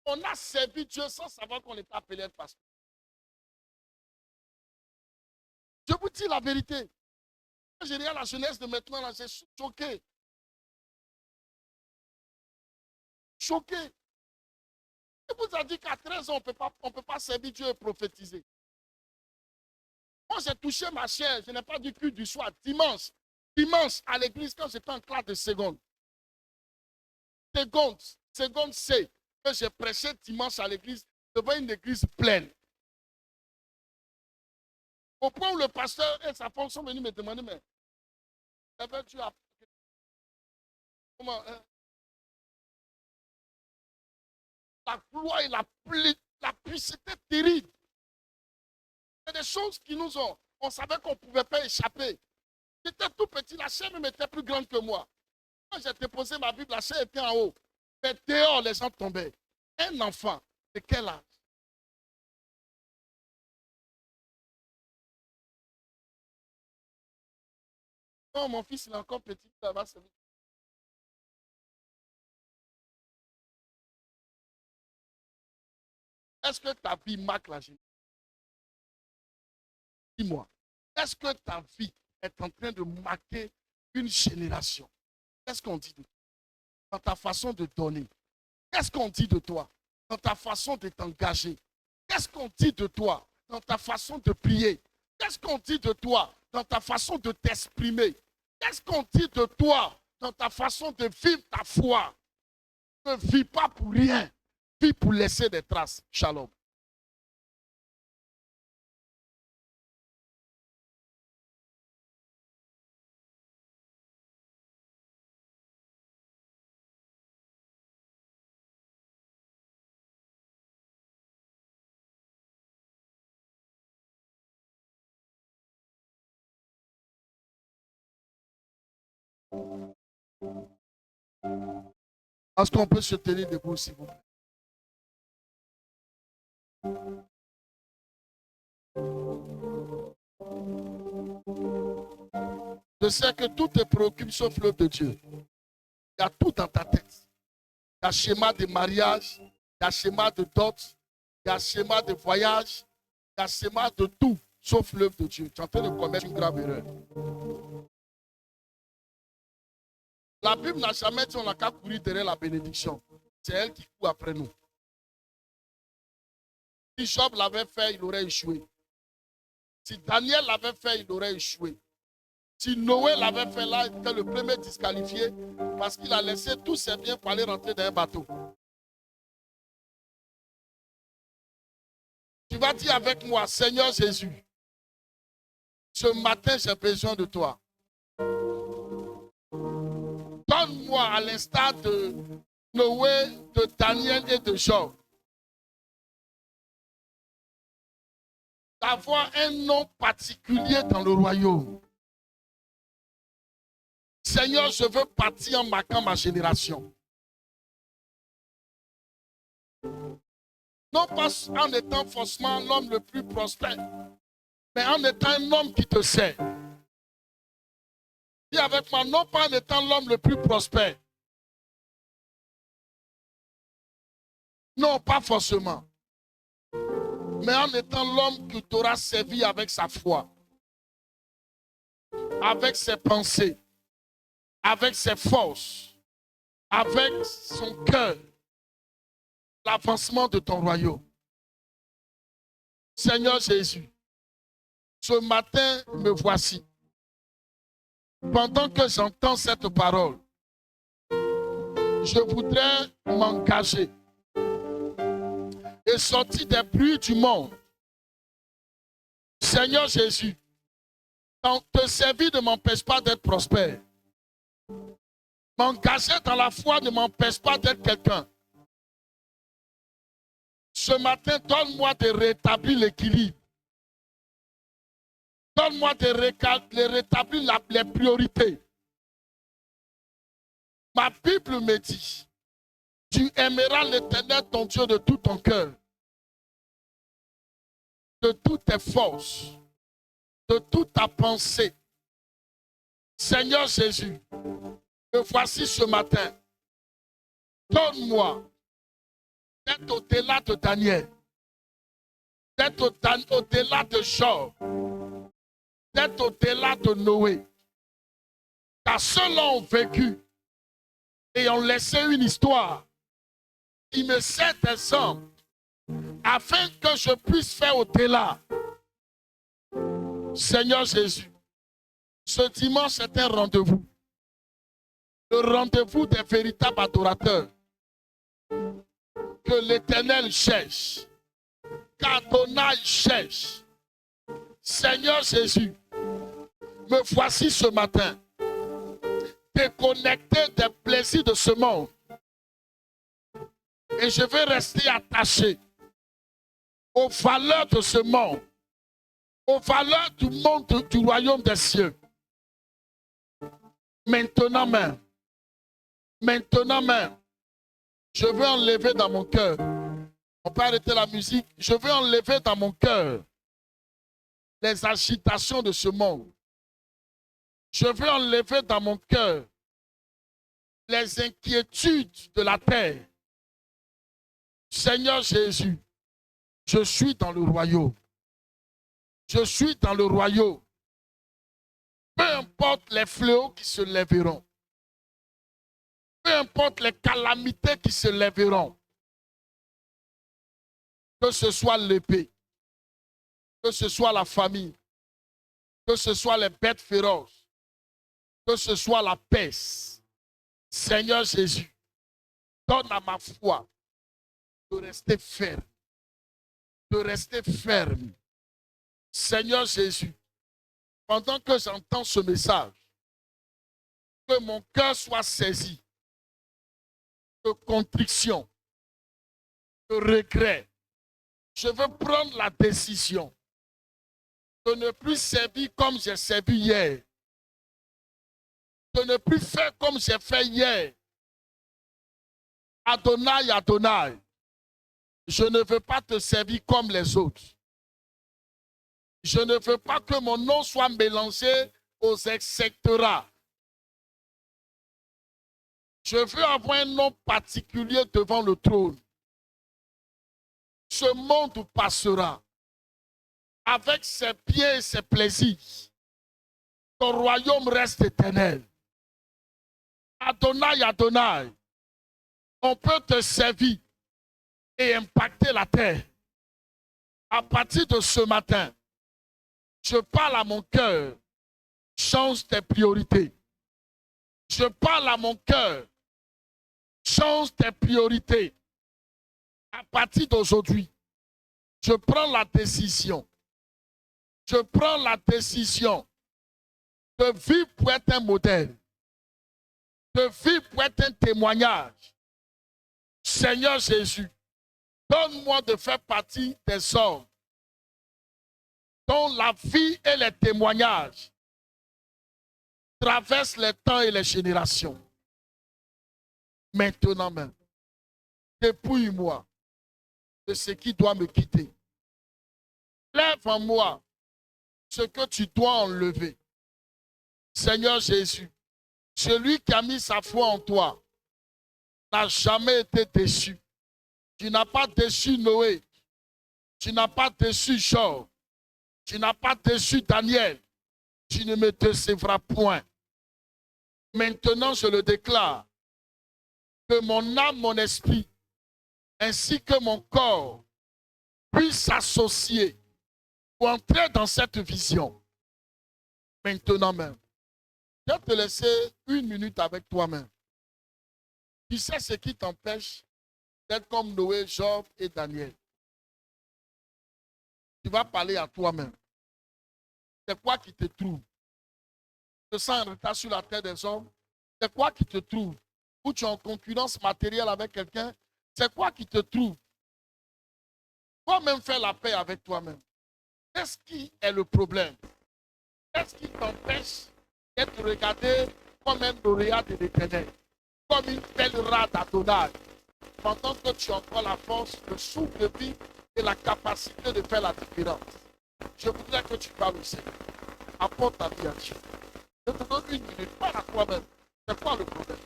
On a servi Dieu sans savoir qu'on était appelé être pasteur. Je vous dis la vérité. Quand j'ai regardé la jeunesse de maintenant, là, j'ai choqué. Choqué. Et vous a dit qu'à 13 ans, on ne peut pas servir Dieu et prophétiser. Moi, j'ai touché ma chair, je n'ai pas du culte du soir. Dimanche à l'église, quand j'étais en classe de seconde. Seconde C, que j'ai prêché dimanche à l'église, devant une église pleine. Au point où le pasteur et sa femme sont venus me demander, mais tu as... Comment la gloire et la puissance, c'était terrible. C'est des choses qui nous ont... On savait qu'on ne pouvait pas échapper. J'étais tout petit, la chair même était plus grande que moi. Quand j'ai déposé ma Bible, la chair était en haut. Mais dehors, les gens tombaient. Un enfant, de quel âge? Non, mon fils, il est encore petit, ça va se vite. Est-ce que ta vie marque la génération? Dis-moi, est-ce que ta vie est en train de marquer une génération? Qu'est-ce qu'on dit de toi? Dans ta façon de donner. Qu'est-ce qu'on dit de toi? Dans ta façon de t'engager. Qu'est-ce qu'on dit de toi? Dans ta façon de prier. Qu'est-ce qu'on dit de toi? Dans ta façon de t'exprimer. Qu'est-ce qu'on dit de toi? Dans ta façon de vivre ta foi. Ne vis pas pour rien. Vis pour laisser des traces. Shalom. Est-ce qu'on peut se tenir debout, s'il vous plaît? Je sais que tout te préoccupe sauf l'œuvre de Dieu. Il y a tout dans ta tête. Il y a schéma de mariage, il y a schéma de dot, il y a schéma de voyage, il y a schéma de tout sauf l'œuvre de Dieu. Tu es en train de commettre une grave erreur. La Bible n'a jamais dit on n'a qu'à courir derrière la bénédiction. C'est elle qui court après nous. Si Job l'avait fait, il aurait échoué. Si Daniel l'avait fait, il aurait échoué. Si Noé l'avait fait là, il était le premier disqualifié parce qu'il a laissé tous ses biens pour aller rentrer dans un bateau. Tu vas dire avec moi, Seigneur Jésus, ce matin j'ai besoin de toi. Donne-moi à l'instar de Noé, de Daniel et de Job, d'avoir un nom particulier dans le royaume. Seigneur, je veux partir en marquant ma génération. Non pas en étant forcément l'homme le plus prospère, mais en étant un homme qui te sert. Dis avec moi, non pas en étant l'homme le plus prospère. Non, pas forcément. Mais en étant l'homme qui t'aura servi avec sa foi, avec ses pensées, avec ses forces, avec son cœur, l'avancement de ton royaume. Seigneur Jésus, ce matin, me voici. Pendant que j'entends cette parole, je voudrais m'engager et sortir des bruits du monde. Seigneur Jésus, te servir ne m'empêche pas d'être prospère. M'engager dans la foi ne m'empêche pas d'être quelqu'un. Ce matin, donne-moi de rétablir l'équilibre. Donne-moi de rétablir les priorités. Ma Bible me dit, tu aimeras l'Éternel ton Dieu de tout ton cœur, de toutes tes forces, de toute ta pensée. Seigneur Jésus, me voici ce matin. Donne-moi d'être au-delà de Daniel, d'être au-delà de Job, d'être au-delà de Noé. Car ceux-là ont vécu et ont laissé une histoire qui me sert d'exemple afin que je puisse faire au-delà. Seigneur Jésus, ce dimanche est un rendez-vous. Le rendez-vous des véritables adorateurs que l'Éternel cherche, qu'Adonai cherche. Seigneur Jésus, me voici ce matin, déconnecté des plaisirs de ce monde. Et je vais rester attaché aux valeurs de ce monde. aux valeurs du monde du royaume des cieux. Maintenant même, je veux enlever dans mon cœur. On peut arrêter la musique. Je veux enlever dans mon cœur les agitations de ce monde. Je veux enlever dans mon cœur les inquiétudes de la terre. Seigneur Jésus, je suis dans le royaume. Je suis dans le royaume. Peu importe les fléaux qui se lèveront. Peu importe les calamités qui se lèveront. Que ce soit l'épée, que ce soit la famine, que ce soit les bêtes féroces, que ce soit la peste. Seigneur Jésus, donne à ma foi de rester ferme. De rester ferme. Seigneur Jésus, pendant que j'entends ce message, que mon cœur soit saisi de contrition, de regret. Je veux prendre la décision de ne plus servir comme j'ai servi hier. De ne plus faire comme j'ai fait hier. Adonai, Adonai, je ne veux pas te servir comme les autres. Je ne veux pas que mon nom soit mélangé aux etc. Je veux avoir un nom particulier devant le trône. Ce monde passera avec ses biens et ses plaisirs. Ton royaume reste éternel. Adonai, Adonai, on peut te servir et impacter la terre. À partir de ce matin, je parle à mon cœur, change tes priorités. Je parle à mon cœur, change tes priorités. À partir d'aujourd'hui, je prends la décision. Je prends la décision de vivre pour être un modèle. De vivre pour être un témoignage. Seigneur Jésus, donne-moi de faire partie des hommes dont la vie et les témoignages traversent les temps et les générations. Maintenant même, dépouille-moi de ce qui doit me quitter. Lève en moi ce que tu dois enlever. Seigneur Jésus, celui qui a mis sa foi en toi n'a jamais été déçu. Tu n'as pas déçu Noé. Tu n'as pas déçu Job. Tu n'as pas déçu Daniel. Tu ne me décevras point. Maintenant, je le déclare, que mon âme, mon esprit, ainsi que mon corps puissent s'associer pour entrer dans cette vision. Maintenant même, je vais te laisser 1 minute avec toi-même. Tu sais ce qui t'empêche d'être comme Noé, Job et Daniel. Tu vas parler à toi-même. C'est quoi qui te trouve? Tu te sens en retard sur la terre des hommes? C'est quoi qui te trouve? Ou tu es en concurrence matérielle avec quelqu'un? C'est quoi qui te trouve? Toi-même faire la paix avec toi-même. Qu'est-ce qui est le problème? Qu'est-ce qui t'empêche d'être regardé comme un lauréat de l'Éternel? Comme une belle rade d'Adonai? Pendant que tu as encore la force, le souffle de vie et la capacité de faire la différence. Je voudrais que tu parles au Seigneur. Apporte ta vie à Dieu. Je te donne 1 minute. Parle à toi-même. C'est quoi le problème?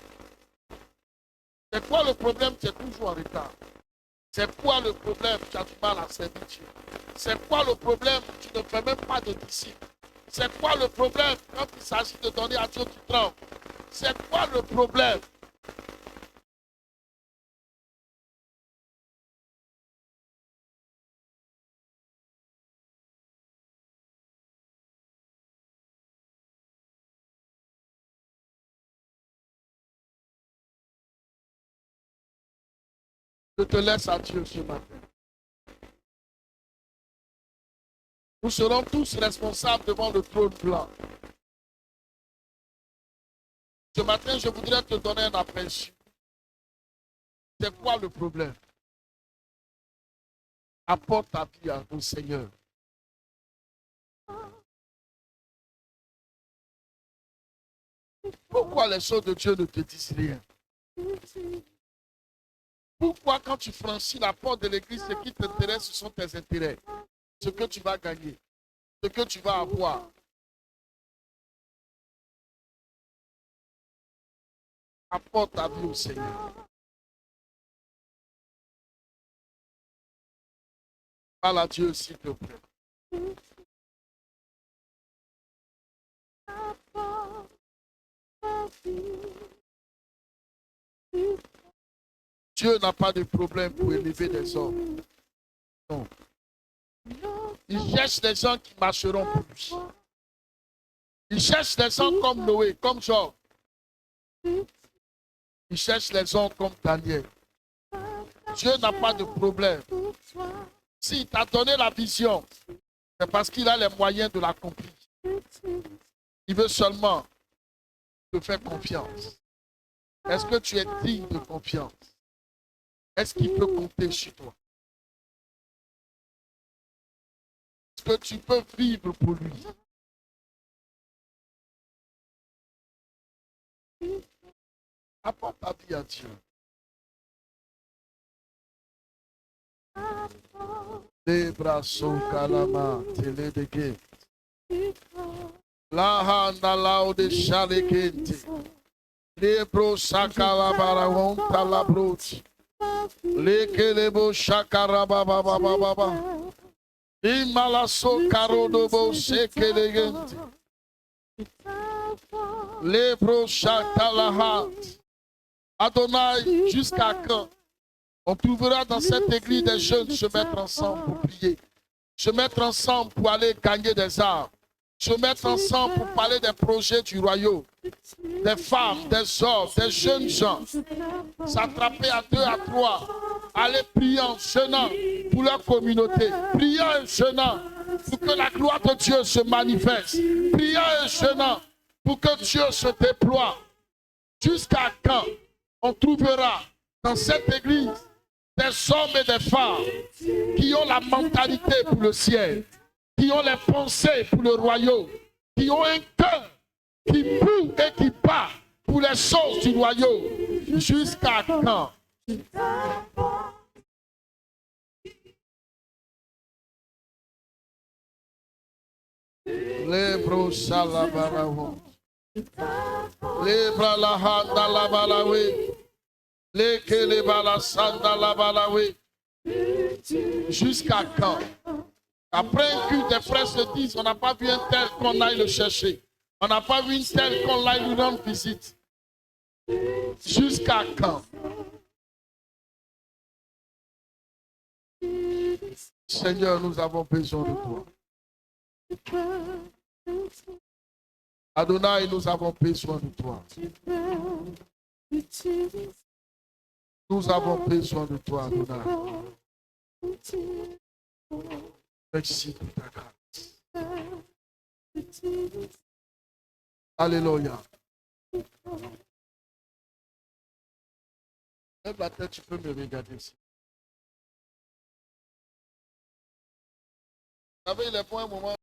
C'est quoi le problème? Tu es toujours en retard. C'est quoi le problème? Tu as du mal à servir Dieu. C'est quoi le problème? Tu ne fais même pas de disciples. C'est quoi le problème? Quand il s'agit de donner à Dieu, tu trembles. C'est quoi le problème? Je te laisse à Dieu ce matin. Nous serons tous responsables devant le trône blanc. Ce matin, je voudrais te donner un aperçu. C'est quoi le problème? Apporte ta vie au Seigneur. Pourquoi les choses de Dieu ne te disent rien? Pourquoi quand tu franchis la porte de l'église, ce qui t'intéresse, ce sont tes intérêts, ce que tu vas gagner, ce que tu vas avoir? Apporte ta vie au Seigneur. Parle à Dieu s'il te plaît. Dieu n'a pas de problème pour élever des hommes. Non. Il cherche des gens qui marcheront pour lui. Il cherche des gens comme Noé, comme Job. Il cherche les gens comme Daniel. Dieu n'a pas de problème. S'il t'a donné la vision, c'est parce qu'il a les moyens de l'accomplir. Il veut seulement te faire confiance. Est-ce que tu es digne de confiance? Est-ce qu'il peut compter sur toi? Est-ce que tu peux vivre pour lui? Apporte ta vie à Dieu. Les bras sont calama, télé de guet. La handa lao de chalekente. Les bros sakalabarawon talabroch. Les kelebo shakarababababa. Imalaso karodobo sekelegente. Les bros shakalahat. Adonai, jusqu'à quand on trouvera dans cette église des jeunes se mettre ensemble pour prier, se mettre ensemble pour aller gagner des armes, se mettre ensemble pour parler des projets du royaume, des femmes, des hommes, des jeunes gens, s'attraper à 2, à 3, aller prier en jeûnant pour leur communauté, prier en jeûnant pour que la gloire de Dieu se manifeste, prier en jeûnant pour que Dieu se déploie. Jusqu'à quand on trouvera dans cette église des hommes et des femmes qui ont la mentalité pour le ciel, qui ont les pensées pour le royaume, qui ont un cœur qui boue et qui bat pour les choses du royaume. Jusqu'à quand? Les brochas la barawo. Les bras la handa la balawe. Les keleba la sanda la balawe. Jusqu'à quand? Après un culte, des frères se disent, on n'a pas vu un tel qu'on aille le chercher. On n'a pas vu une telle qu'on aille lui rendre visite. Jusqu'à quand? Seigneur, nous avons besoin de toi. Adonai, nous avons besoin de toi. Nous avons besoin de toi, Adonai. Merci pour ta grâce. Alléluia. Lève la tête, tu peux me regarder ici. Vous savez, il est pour un moment.